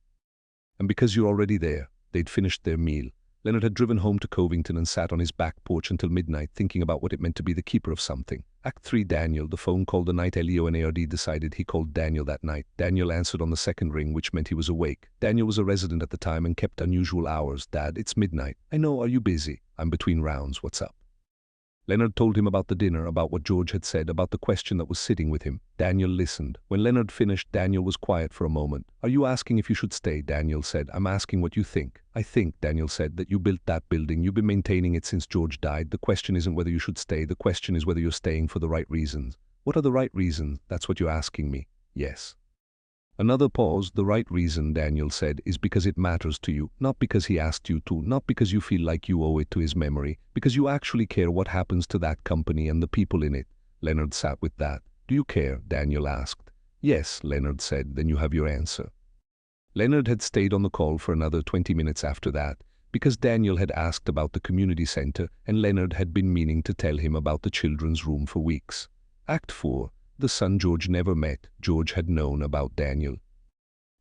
And because you're already there. They'd finished their meal. Leonard had driven home to Covington and sat on his back porch until midnight, thinking about what it meant to be the keeper of something. Act 3. Daniel. The phone called the night Leonard decided he called Daniel that night. Daniel answered on the second ring, which meant he was awake. Daniel was a resident at the time and kept unusual hours. Dad, it's midnight. I know, are you busy? I'm between rounds. What's up? Leonard told him about the dinner, about what George had said, about the question that was sitting with him. Daniel listened. When Leonard finished, Daniel was quiet for a moment. Are you asking if you should stay? Daniel said. I'm asking what you think. I think, Daniel said, that you built that building. You've been maintaining it since George died. The question isn't whether you should stay. The question is whether you're staying for the right reasons. What are the right reasons? That's what you're asking me. Yes. Another pause. The right reason, Daniel said, is because it matters to you, not because he asked you to, not because you feel like you owe it to his memory, because you actually care what happens to that company and the people in it. Leonard sat with that. Do you care? Daniel asked. Yes, Leonard said. Then you have your answer. Leonard had stayed on the call for another 20 minutes after that, because Daniel had asked about the community center and Leonard had been meaning to tell him about the children's room for weeks. Act 4. The son George never met. George had known about Daniel.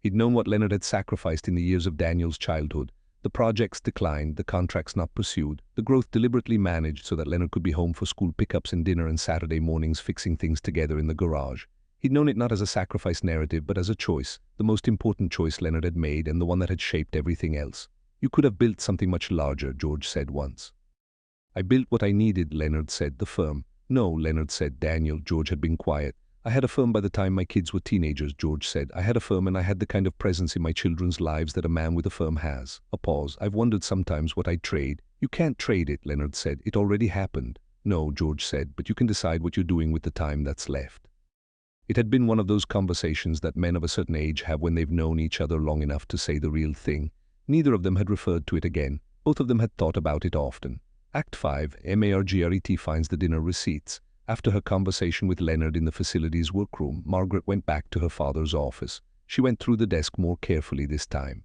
He'd known what Leonard had sacrificed in the years of Daniel's childhood. The projects declined, the contracts not pursued, the growth deliberately managed so that Leonard could be home for school pickups and dinner and Saturday mornings fixing things together in the garage. He'd known it not as a sacrifice narrative but as a choice, the most important choice Leonard had made and the one that had shaped everything else. You could have built something much larger, George said once. I built what I needed, Leonard said, the firm. No, Leonard said, Daniel. George had been quiet. I had a firm by the time my kids were teenagers, George said. I had a firm and I had the kind of presence in my children's lives that a man with a firm has. A pause. I've wondered sometimes what I'd trade. You can't trade it, Leonard said. It already happened. No, George said, but you can decide what you're doing with the time that's left. It had been one of those conversations that men of a certain age have when they've known each other long enough to say the real thing. Neither of them had referred to it again. Both of them had thought about it often. Act 5, Margaret finds the dinner receipts. After her conversation with Leonard in the facilities workroom, Margaret went back to her father's office. She went through the desk more carefully this time.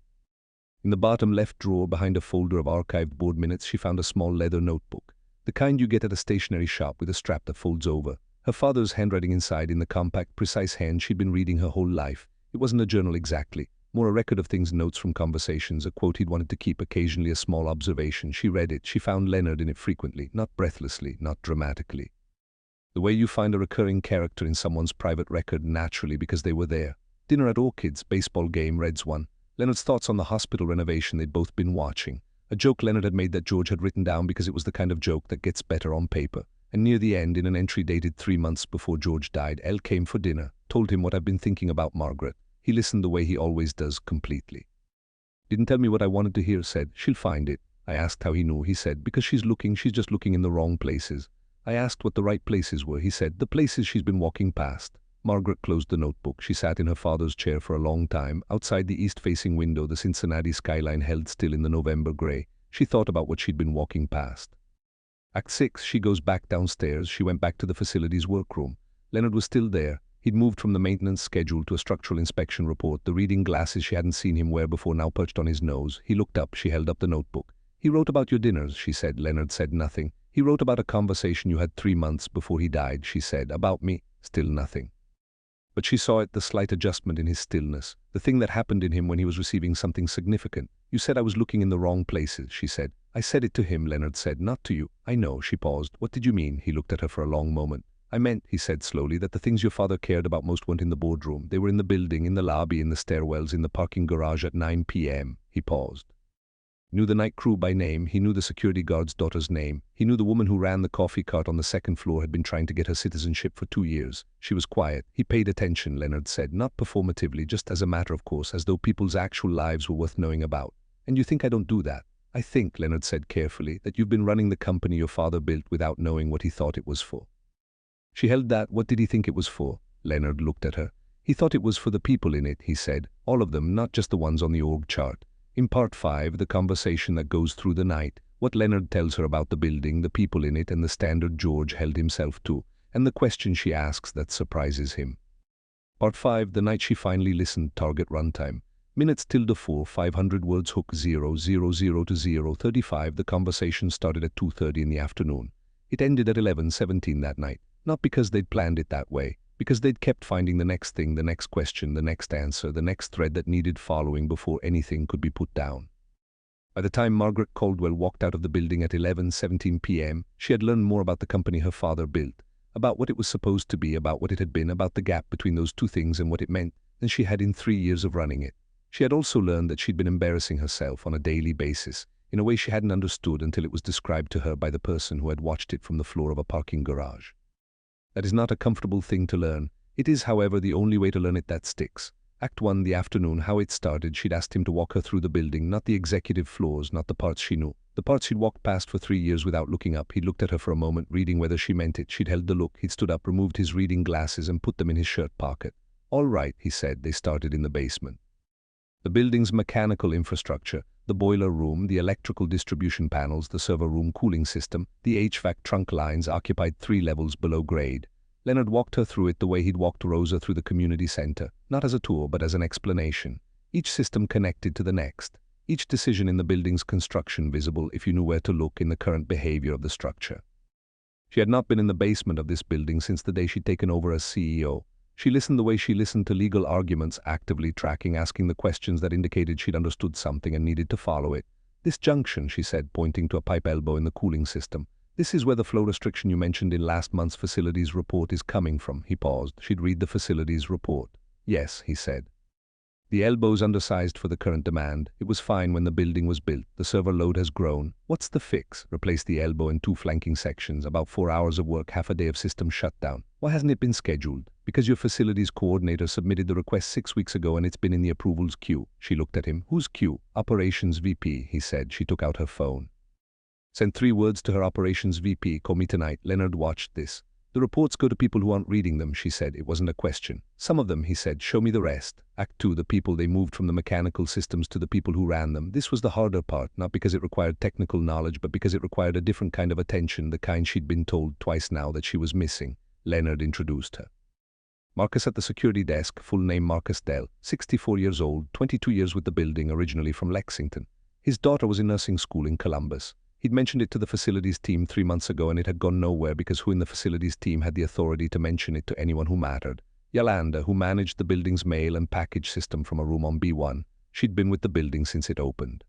In the bottom left drawer behind a folder of archived board minutes, she found a small leather notebook, the kind you get at a stationery shop with a strap that folds over. Her father's handwriting inside in the compact, precise hand she'd been reading her whole life. It wasn't a journal exactly, more a record of things, notes from conversations, a quote he'd wanted to keep, occasionally a small observation. She read it. She found Leonard in it frequently, not breathlessly, not dramatically. The way you find a recurring character in someone's private record naturally because they were there. Dinner at Orchids, baseball game, Reds won. Leonard's thoughts on the hospital renovation they'd both been watching. A joke Leonard had made that George had written down because it was the kind of joke that gets better on paper. And near the end, in an entry dated 3 months before George died, Elle came for dinner, told him what I've been thinking about Margaret. He listened the way he always does, completely. Didn't tell me what I wanted to hear, said. She'll find it. I asked how he knew. He said, because she's just looking in the wrong places. I asked what the right places were. He said, the places she's been walking past. Margaret closed the notebook. She sat in her father's chair for a long time. Outside the east-facing window, the Cincinnati skyline held still in the November gray. She thought about what she'd been walking past. Act 6, she goes back downstairs. She went back to the facilities workroom. Leonard was still there. He'd moved from the maintenance schedule to a structural inspection report. The reading glasses she hadn't seen him wear before now perched on his nose. He looked up. She held up the notebook. He wrote about your dinners, she said. Leonard said nothing. He wrote about a conversation you had 3 months before he died, she said. About me. Still nothing. But she saw it, the slight adjustment in his stillness, the thing that happened in him when he was receiving something significant. You said I was looking in the wrong places, she said. I said it to him, Leonard said, not to you. I know, she paused. What did you mean? He looked at her for a long moment. I meant, he said slowly, that the things your father cared about most weren't in the boardroom. They were in the building, in the lobby, in the stairwells, in the parking garage at 9 p.m. He paused. He knew the night crew by name. He knew the security guard's daughter's name. He knew the woman who ran the coffee cart on the second floor had been trying to get her citizenship for 2 years. She was quiet. He paid attention, Leonard said, not performatively, just as a matter of course, as though people's actual lives were worth knowing about. And you think I don't do that? I think, Leonard said carefully, that you've been running the company your father built without knowing what he thought it was for. She held that. What did he think it was for? Leonard looked at her. He thought it was for the people in it, he said. All of them, not just the ones on the org chart. In part 5, the conversation that goes through the night, what Leonard tells her about the building, the people in it, and the standard George held himself to, and the question she asks that surprises him. Part 5, the night she finally listened, target runtime. Minutes ~4, 500 words, hook 000 to 0:35. The conversation started at 2:30 in the afternoon. It ended at 11:17 that night, not because they'd planned it that way, because they'd kept finding the next thing, the next question, the next answer, the next thread that needed following before anything could be put down. By the time Margaret Caldwell walked out of the building at 11:17 p.m., she had learned more about the company her father built, about what it was supposed to be, about what it had been, about the gap between those two things and what it meant, than she had in 3 years of running it. She had also learned that she'd been embarrassing herself on a daily basis, in a way she hadn't understood until it was described to her by the person who had watched it from the floor of a parking garage. That is not a comfortable thing to learn. It is, however, the only way to learn it that sticks. Act 1, the afternoon, how it started. She'd asked him to walk her through the building, not the executive floors, not the parts she knew. The parts she'd walked past for 3 years without looking up. He'd looked at her for a moment, reading whether she meant it. She'd held the look. He'd stood up, removed his reading glasses, and put them in his shirt pocket. All right, he said. They started in the basement. The building's mechanical infrastructure, the boiler room, the electrical distribution panels, the server room cooling system, the HVAC trunk lines occupied 3 levels below grade. Leonard walked her through it the way he'd walked Rosa through the community center, not as a tour but as an explanation. each system connected to the next, each decision in the building's construction visible if you knew where to look in the current behavior of the structure. She had not been in the basement of this building since the day she'd taken over as CEO. She listened the way she listened to legal arguments, actively tracking, asking the questions that indicated she'd understood something and needed to follow it. "This junction," she said, pointing to a pipe elbow in the cooling system. "This is where the flow restriction you mentioned in last month's facilities report is coming from." He paused. She'd read the facilities report. "Yes," he said. "The elbow's undersized for the current demand. It was fine when the building was built. The server load has grown. What's the fix?" "Replace the elbow in 2 flanking sections. About 4 hours of work, half a day of system shutdown." "Why hasn't it been scheduled?" "Because your facilities coordinator submitted the request 6 weeks ago and it's been in the approvals queue." She looked at him. "Who's queue?" "Operations VP," he said. She took out her phone. "Send 3 words to her operations VP. Call me tonight." Leonard watched this. "The reports go to people who aren't reading them," she said. It wasn't a question. "Some of them," he said. "Show me the rest." Act 2, the people. They moved from the mechanical systems to the people who ran them. This was the harder part, not because it required technical knowledge, but because it required a different kind of attention, the kind she'd been told twice now that she was missing. Leonard introduced her. Marcus at the security desk, full name Marcus Dell, 64 years old, 22 years with the building, originally from Lexington. His daughter was in nursing school in Columbus. He'd mentioned it to the facilities team 3 months ago and it had gone nowhere because who in the facilities team had the authority to mention it to anyone who mattered? Yolanda, who managed the building's mail and package system from a room on B1. She'd been with the building since it opened.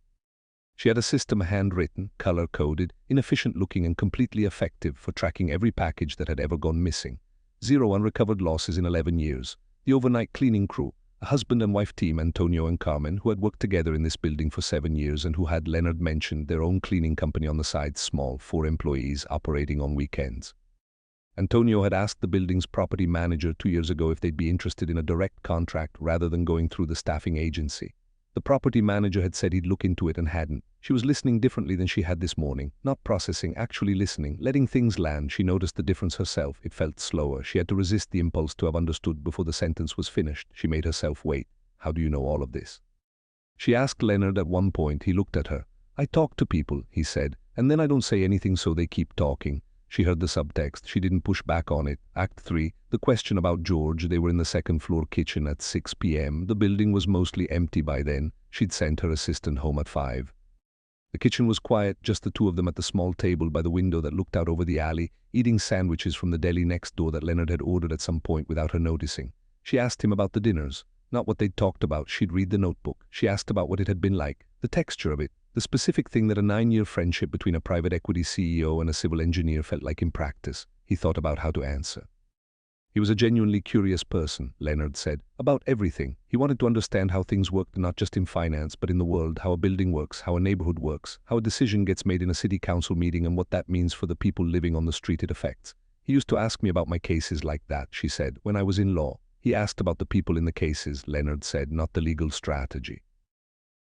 She had a system handwritten, color-coded, inefficient-looking and completely effective for tracking every package that had ever gone missing. 0 unrecovered losses in 11 years. The overnight cleaning crew, a husband and wife team, Antonio and Carmen, who had worked together in this building for 7 years and who had, Leonard mentioned, their own cleaning company on the side, small, 4 employees operating on weekends. Antonio had asked the building's property manager 2 years ago if they'd be interested in a direct contract rather than going through the staffing agency. The property manager had said he'd look into it and hadn't. She was listening differently than she had this morning, not processing, actually listening, letting things land. She noticed the difference herself. It felt slower. She had to resist the impulse to have understood before the sentence was finished. She made herself wait. "How do you know all of this?" she asked Leonard at one point. He looked at her. "I talk to people," he said, "and then I don't say anything so they keep talking." She heard the subtext. She didn't push back on it. Act 3, the question about George. They were in the second-floor kitchen at 6 p.m. The building was mostly empty by then. She'd sent her assistant home at 5. The kitchen was quiet, just the 2 of them at the small table by the window that looked out over the alley, eating sandwiches from the deli next door that Leonard had ordered at some point without her noticing. She asked him about the dinners. Not what they'd talked about. She'd read the notebook. She asked about what it had been like, the texture of it, the specific thing that a 9-year friendship between a private equity CEO and a civil engineer felt like in practice. He thought about how to answer. He was a genuinely curious person, Leonard said, about everything. He wanted to understand how things worked, not just in finance, but in the world, how a building works, how a neighborhood works, how a decision gets made in a city council meeting and what that means for the people living on the street it affects. "He used to ask me about my cases like that," she said, "when I was in law. He asked about the people in the cases," Leonard said, "not the legal strategy."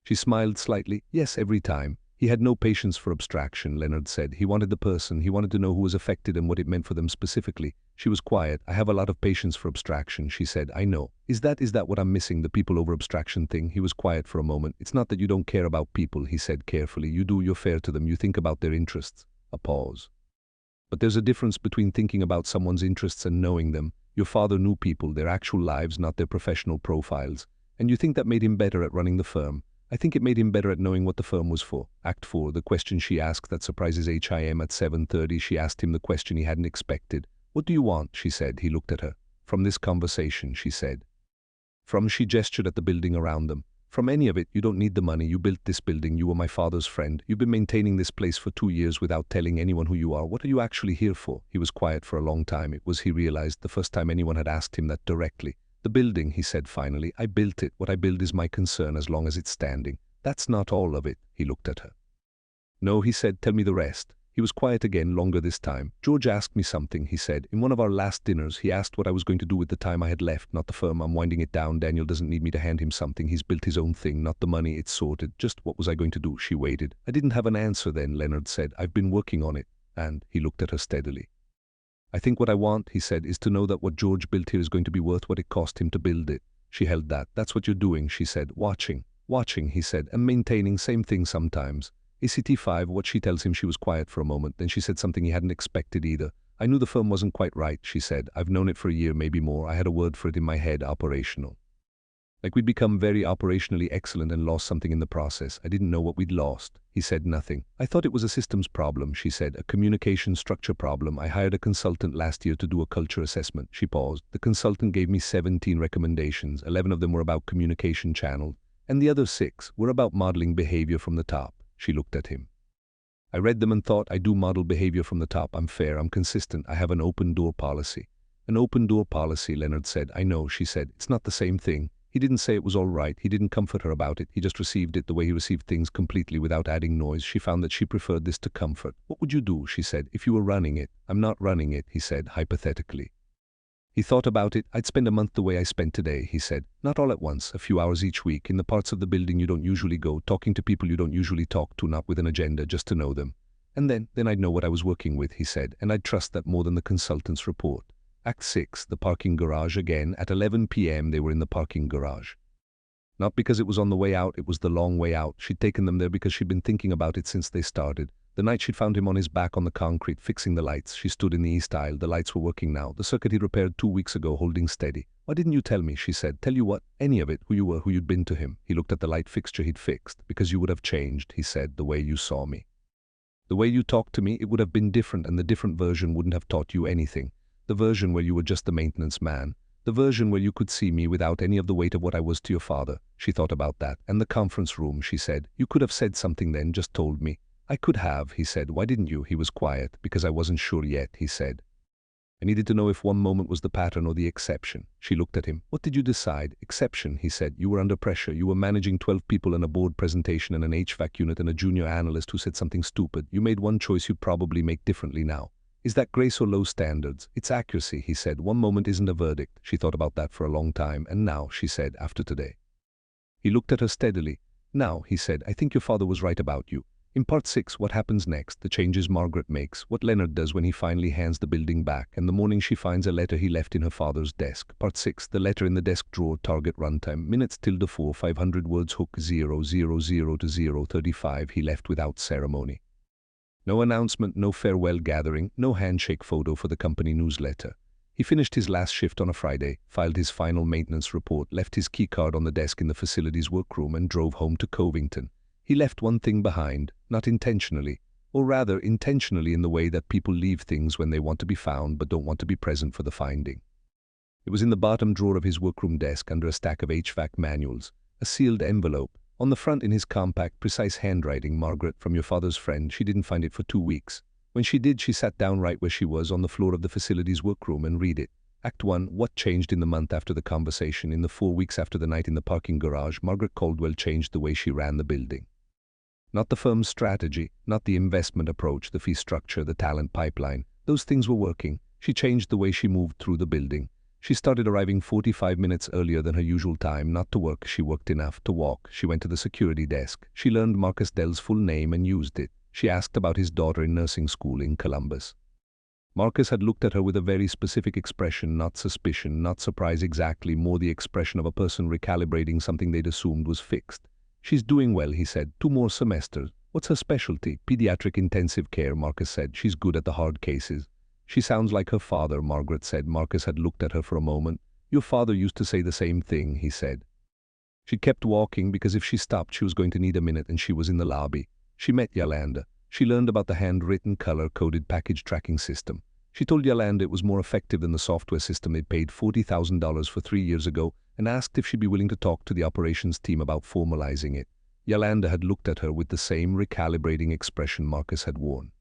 She smiled slightly. "Yes, every time. He had no patience for abstraction," Leonard said. "He wanted the person. He wanted to know who was affected and what it meant for them specifically." She was quiet. "I have a lot of patience for abstraction," she said. "I know. Is that what I'm missing, the people over abstraction thing?" He was quiet for a moment. "It's not that you don't care about people," he said carefully. "You do. You're fair to them. You think about their interests." A pause. "But there's a difference between thinking about someone's interests and knowing them. Your father knew people, their actual lives, not their professional profiles. And you think that made him better at running the firm. I think it made him better at knowing what the firm was for." Act 4, the question she asked that surprises him at 7:30. She asked him the question he hadn't expected. "What do you want?" she said. He looked at her. "From this conversation," she said. "From," she gestured at the building around them. "From any of it. You don't need the money. You built this building. You were my father's friend. You've been maintaining this place for 2 years without telling anyone who you are. What are you actually here for?" He was quiet for a long time. It was, he realized, the first time anyone had asked him that directly. "The building," he said finally. "I built it. What I build is my concern as long as it's standing." "That's not all of it." He looked at her. "No," he said. "Tell me the rest." He was quiet again, longer this time. "George asked me something," he said. "In one of our last dinners, he asked what I was going to do with the time I had left, not the firm. I'm winding it down. Daniel doesn't need me to hand him something. He's built his own thing, not the money. It's sorted. Just what was I going to do?" She waited. "I didn't have an answer then," Leonard said. "I've been working on it." And he looked at her steadily. "I think what I want," he said, "is to know that what George built here is going to be worth what it cost him to build it." She held that. "That's what you're doing," she said. "Watching." "Watching," he said, "and maintaining. Same thing sometimes." ACT5, what she tells him. She was quiet for a moment. Then she said something he hadn't expected either. "I knew the firm wasn't quite right," she said. "I've known it for a year, maybe more. I had a word for it in my head, operational." Like we'd become very operationally excellent and lost something in the process. I didn't know what we'd lost. He said nothing. I thought it was a systems problem, she said, a communication structure problem. I hired a consultant last year to do a culture assessment. She paused. The consultant gave me 17 recommendations. 11 of them were about communication channels, and the other 6 were about modeling behavior from the top. She looked at him. I read them and thought, I do model behavior from the top. I'm fair, I'm consistent, I have an open door policy. An open door policy, Leonard said. I know, she said. It's not the same thing. He didn't say it was all right. He didn't comfort her about it. He just received it the way he received things, completely without adding noise. She found that she preferred this to comfort. What would you do, she said, if you were running it? I'm not running it, he said, hypothetically. He thought about it. I'd spend a month the way I spent today, he said. Not all at once, a few hours each week, in the parts of the building you don't usually go, talking to people you don't usually talk to, not with an agenda, just to know them. And then I'd know what I was working with, he said, and I'd trust that more than the consultant's report. Act 6, the parking garage again. At 11 p.m. they were in the parking garage. Not because it was on the way out, it was the long way out. She'd taken them there because she'd been thinking about it since they started. The night she'd found him on his back on the concrete, fixing the lights. She stood in the east aisle. The lights were working now. The circuit he'd repaired 2 weeks ago, holding steady. Why didn't you tell me, she said. Tell you what? Any of it. Who you were, who you'd been to him. He looked at the light fixture he'd fixed. Because you would have changed, he said, the way you saw me. The way you talked to me, it would have been different, and the different version wouldn't have taught you anything. The version where you were just the maintenance man. The version where you could see me without any of the weight of what I was to your father. She thought about that. And the conference room, she said. You could have said something then, just told me. I could have, he said. Why didn't you? He was quiet. Because I wasn't sure yet, he said. I needed to know if one moment was the pattern or the exception. She looked at him. What did you decide? Exception, he said. You were under pressure. You were managing 12 people and a board presentation and an HVAC unit and a junior analyst who said something stupid. You made one choice you'd probably make differently now. Is that grace or low standards? It's accuracy, he said. One moment isn't a verdict. She thought about that for a long time. And now, she said, after today. He looked at her steadily. Now, he said, I think your father was right about you. In part 6, what happens next, the changes Margaret makes, what Leonard does when he finally hands the building back, and the morning she finds a letter he left in her father's desk. Part 6, the letter in the desk drawer, target runtime, minutes ~4, 500 words, hook 000 to 035, he left without ceremony. No announcement, no farewell gathering, no handshake photo for the company newsletter. He finished his last shift on a Friday, filed his final maintenance report, left his keycard on the desk in the facilities workroom, and drove home to Covington. He left one thing behind, not intentionally, or rather intentionally in the way that people leave things when they want to be found but don't want to be present for the finding. It was in the bottom drawer of his workroom desk under a stack of HVAC manuals, a sealed envelope. On the front in his compact, precise handwriting, Margaret, from your father's friend. She didn't find it for 2 weeks. When she did, she sat down right where she was on the floor of the facilities workroom and read it. Act 1, what changed in the month after the conversation? In the 4 weeks after the night in the parking garage, Margaret Caldwell changed the way she ran the building. Not the firm's strategy, not the investment approach, the fee structure, the talent pipeline. Those things were working. She changed the way she moved through the building. She started arriving 45 minutes earlier than her usual time, not to work. She worked enough to walk. She went to the security desk. She learned Marcus Dell's full name and used it. She asked about his daughter in nursing school in Columbus. Marcus had looked at her with a very specific expression, not suspicion, not surprise exactly, more the expression of a person recalibrating something they'd assumed was fixed. She's doing well, he said. 2 more semesters. What's her specialty? Pediatric intensive care, Marcus said. She's good at the hard cases. She sounds like her father, Margaret said. Marcus had looked at her for a moment. Your father used to say the same thing, he said. She kept walking because if she stopped she was going to need a minute, and she was in the lobby. She met Yolanda. She learned about the handwritten, color-coded package tracking system. She told Yolanda it was more effective than the software system they'd paid $40,000 for 3 years ago and asked if she'd be willing to talk to the operations team about formalizing it. Yolanda had looked at her with the same recalibrating expression Marcus had worn.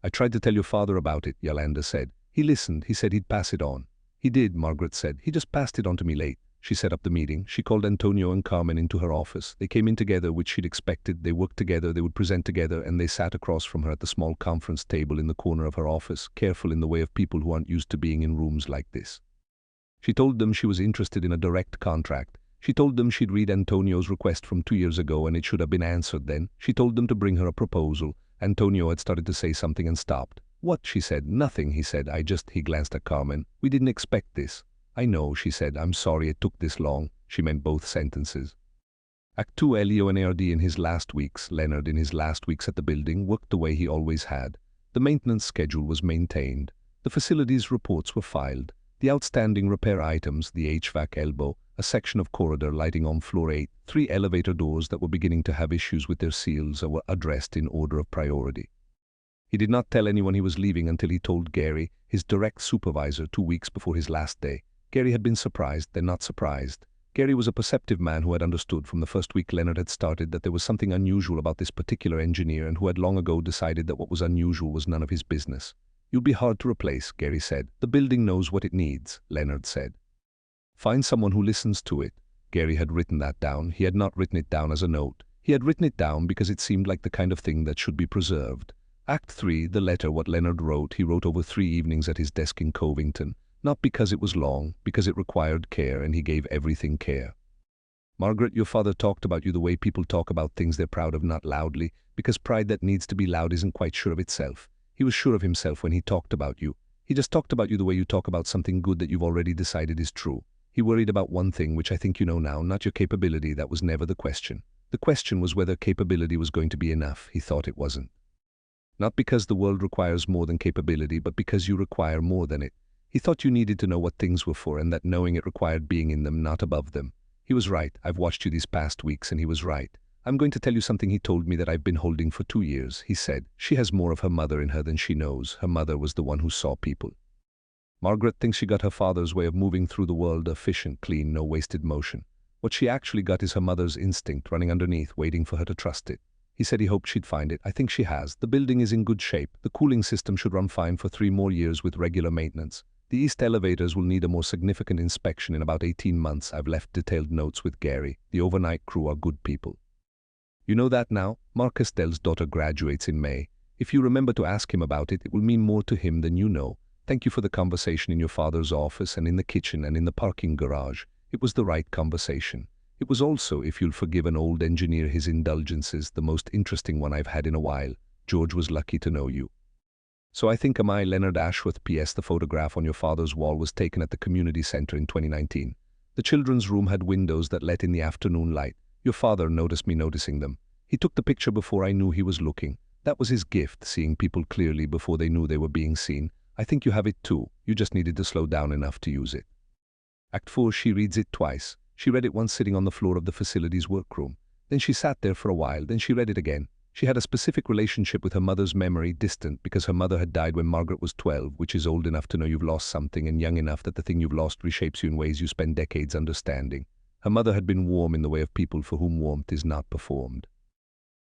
I tried to tell your father about it, Yolanda said. He listened. He said he'd pass it on. He did, Margaret said. He just passed it on to me late. She set up the meeting. She called Antonio and Carmen into her office. They came in together, which she'd expected. They worked together, they would present together, and they sat across from her at the small conference table in the corner of her office, careful in the way of people who aren't used to being in rooms like this. She told them she was interested in a direct contract. She told them she'd read Antonio's request from 2 years ago and it should have been answered then. She told them to bring her a proposal. Antonio had started to say something and stopped. What? She said. Nothing, he said. He glanced at Carmen. We didn't expect this. I know, she said. I'm sorry it took this long. She meant both sentences. Act 2, Leo and ARD in his last weeks. Leonard in his last weeks at the building worked the way he always had. The maintenance schedule was maintained. The facilities reports were filed. The outstanding repair items, the HVAC elbow, a section of corridor lighting on floor 8, 3 elevator doors that were beginning to have issues with their seals were addressed in order of priority. He did not tell anyone he was leaving until he told Gary, his direct supervisor, 2 weeks before his last day. Gary had been surprised, then not surprised. Gary was a perceptive man who had understood from the first week Leonard had started that there was something unusual about this particular engineer and who had long ago decided that what was unusual was none of his business. "You'll be hard to replace," Gary said. "The building knows what it needs," Leonard said. "Find someone who listens to it." Gary had written that down. He had not written it down as a note. He had written it down because it seemed like the kind of thing that should be preserved. Act 3, the letter, what Leonard wrote, he wrote over 3 evenings at his desk in Covington. Not because it was long, because it required care, and he gave everything care. "Margaret, your father talked about you the way people talk about things they're proud of, not loudly, because pride that needs to be loud isn't quite sure of itself. He was sure of himself when he talked about you. He just talked about you the way you talk about something good that you've already decided is true. He worried about one thing, which I think you know now, not your capability. That was never the question. The question was whether capability was going to be enough. He thought it wasn't. Not because the world requires more than capability, but because you require more than it. He thought you needed to know what things were for and that knowing it required being in them, not above them. He was right. I've watched you these past weeks and he was right. I'm going to tell you something he told me that I've been holding for 2 years. He said, she has more of her mother in her than she knows. Her mother was the one who saw people. Margaret thinks she got her father's way of moving through the world, efficient, clean, no wasted motion. What she actually got is her mother's instinct running underneath, waiting for her to trust it. He said he hoped she'd find it. I think she has. The building is in good shape. The cooling system should run fine for 3 more years with regular maintenance. The east elevators will need a more significant inspection in about 18 months. I've left detailed notes with Gary. The overnight crew are good people. You know that now? Marcus Dell's daughter graduates in May. If you remember to ask him about it, it will mean more to him than you know. Thank you for the conversation in your father's office and in the kitchen and in the parking garage. It was the right conversation. It was also, if you'll forgive an old engineer his indulgences, the most interesting one I've had in a while. George was lucky to know you. So I think am I, Leonard Ashworth. P.S. The photograph on your father's wall was taken at the community center in 2019. The children's room had windows that let in the afternoon light. Your father noticed me noticing them. He took the picture before I knew he was looking. That was his gift, seeing people clearly before they knew they were being seen. I think you have it too. You just needed to slow down enough to use it. Act 4, she reads it twice. She read it once sitting on the floor of the facility's workroom. Then she sat there for a while, then she read it again. She had a specific relationship with her mother's memory, distant, because her mother had died when Margaret was 12, which is old enough to know you've lost something and young enough that the thing you've lost reshapes you in ways you spend decades understanding. Her mother had been warm in the way of people for whom warmth is not performed.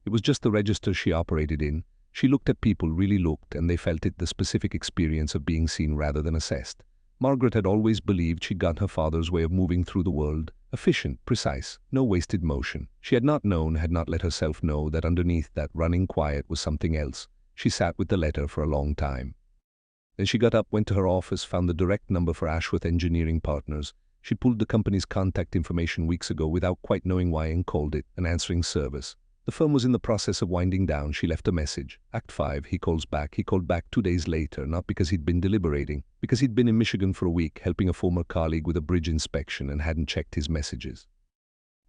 It was just the register she operated in. She looked at people, really looked, and they felt it, the specific experience of being seen rather than assessed. Margaret had always believed she'd got her father's way of moving through the world, efficient, precise, no wasted motion. She had not known, had not let herself know, that underneath that running quiet was something else. She sat with the letter for a long time. Then she got up, went to her office, found the direct number for Ashworth Engineering Partners. She pulled the company's contact information weeks ago without quite knowing why and called it an answering service. The firm was in the process of winding down. She left a message. Act 5, he calls back. He called back 2 days later, not because he'd been deliberating, because he'd been in Michigan for a week helping a former colleague with a bridge inspection and hadn't checked his messages.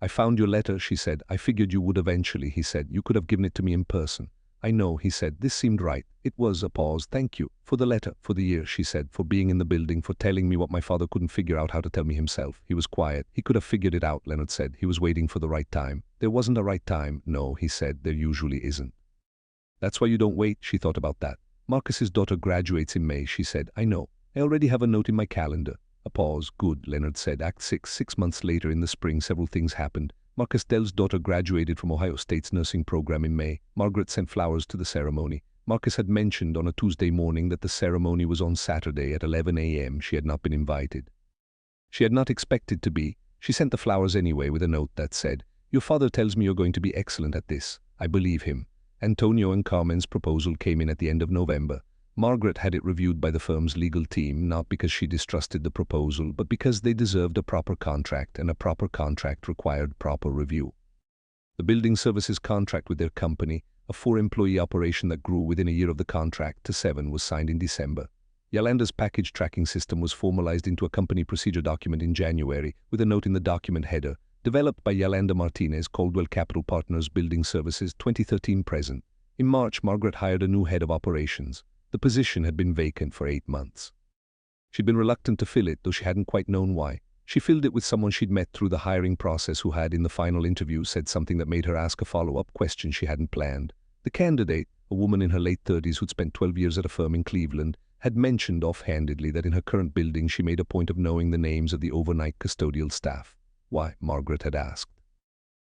I found your letter, she said. I figured you would eventually, he said. You could have given it to me in person. I know, he said. This seemed right. It was a pause. Thank you. For the letter, for the year, she said, for being in the building, for telling me what my father couldn't figure out how to tell me himself. He was quiet. He could have figured it out, Leonard said. He was waiting for the right time. There wasn't a right time. No, he said, there usually isn't. That's why you don't wait, she thought about that. Marcus's daughter graduates in May, she said. I know. I already have a note in my calendar. A pause. Good, Leonard said. Act 6, 6 months later in the spring, several things happened. Marcus Dell's daughter graduated from Ohio State's nursing program in May. Margaret sent flowers to the ceremony. Marcus had mentioned on a Tuesday morning that the ceremony was on Saturday at 11 a.m. She had not been invited. She had not expected to be. She sent the flowers anyway with a note that said, your father tells me you're going to be excellent at this. I believe him. Antonio and Carmen's proposal came in at the end of November. Margaret had it reviewed by the firm's legal team, not because she distrusted the proposal, but because they deserved a proper contract, and a proper contract required proper review. The building services contract with their company, a 4-employee operation that grew within a year of the contract to 7, was signed in December. Yolanda's package tracking system was formalized into a company procedure document in January, with a note in the document header, developed by Yolanda Martinez, Caldwell Capital Partners Building Services, 2013 present. In March, Margaret hired a new head of operations. The position had been vacant for 8 months. She'd been reluctant to fill it, though she hadn't quite known why. She filled it with someone she'd met through the hiring process who had, in the final interview, said something that made her ask a follow-up question she hadn't planned. The candidate, a woman in her late 30s who'd spent 12 years at a firm in Cleveland, had mentioned offhandedly that in her current building she made a point of knowing the names of the overnight custodial staff. Why? Margaret had asked.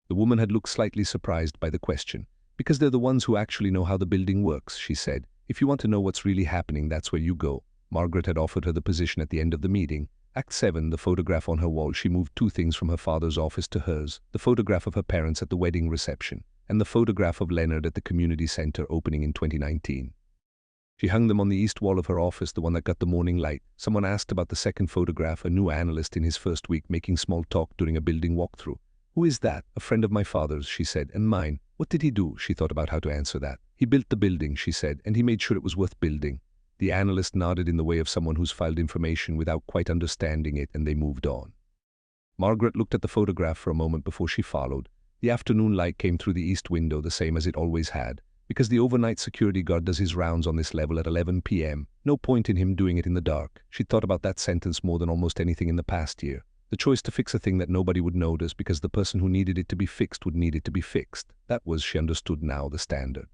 The woman had looked slightly surprised by the question. Because they're the ones who actually know how the building works, she said. If you want to know what's really happening, that's where you go. Margaret had offered her the position at the end of the meeting. Act 7, the photograph on her wall. She moved two things from her father's office to hers: the photograph of her parents at the wedding reception, and the photograph of Leonard at the community center opening in 2019. She hung them on the east wall of her office, the one that got the morning light. Someone asked about the second photograph, a new analyst in his first week making small talk during a building walkthrough. Who is that? A friend of my father's, she said, and mine. What did he do? She thought about how to answer that. He built the building, she said, and he made sure it was worth building. The analyst nodded in the way of someone who's filed information without quite understanding it, and they moved on. Margaret looked at the photograph for a moment before she followed. The afternoon light came through the east window the same as it always had. Because the overnight security guard does his rounds on this level at 11 p.m., no point in him doing it in the dark. She'd thought about that sentence more than almost anything in the past year. The choice to fix a thing that nobody would notice because the person who needed it to be fixed would need it to be fixed. That was, she understood now, the standard.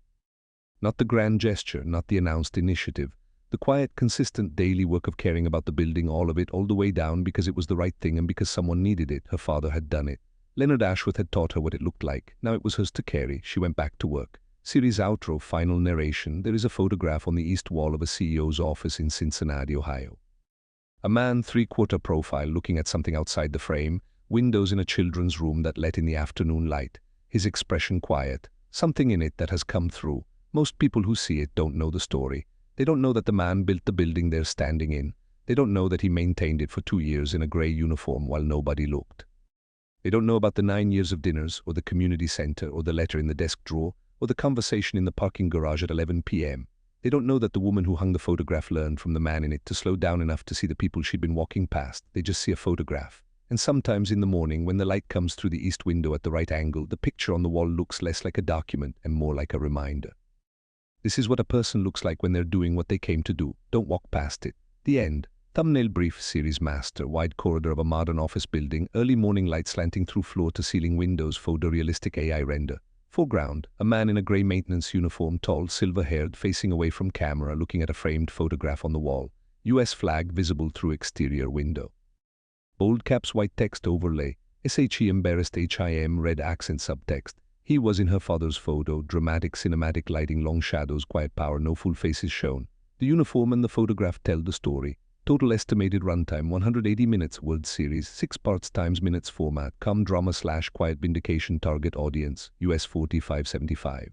Not the grand gesture, not the announced initiative. The quiet, consistent daily work of caring about the building, all of it, all the way down because it was the right thing and because someone needed it. Her father had done it. Leonard Ashworth had taught her what it looked like. Now it was hers to carry. She went back to work. Series outro, final narration. There is a photograph on the east wall of a CEO's office in Cincinnati, Ohio. A man, three-quarter profile, looking at something outside the frame, windows in a children's room that let in the afternoon light. His expression quiet, something in it that has come through. Most people who see it don't know the story. They don't know that the man built the building they're standing in. They don't know that he maintained it for 2 years in a gray uniform while nobody looked. They don't know about the 9 years of dinners, or the community center, or the letter in the desk drawer, or the conversation in the parking garage at 11 p.m. They don't know that the woman who hung the photograph learned from the man in it to slow down enough to see the people she'd been walking past. They just see a photograph. And sometimes in the morning, when the light comes through the east window at the right angle, the picture on the wall looks less like a document and more like a reminder. This is what a person looks like when they're doing what they came to do. Don't walk past it. The end. Thumbnail brief. Series master. Wide corridor of a modern office building. Early morning light slanting through floor-to-ceiling windows. Photorealistic AI render. Foreground. A man in a gray maintenance uniform, tall, silver-haired, facing away from camera, looking at a framed photograph on the wall. US flag visible through exterior window. Bold caps, white text overlay. SHE embarrassed HIM, red accent subtext. He was in her father's photo. Dramatic cinematic lighting, long shadows, quiet power, no full faces shown. The uniform and the photograph tell the story. Total estimated runtime 180 minutes. Word series, 6 parts times minutes format. Com drama / quiet vindication. Target audience US 45-75.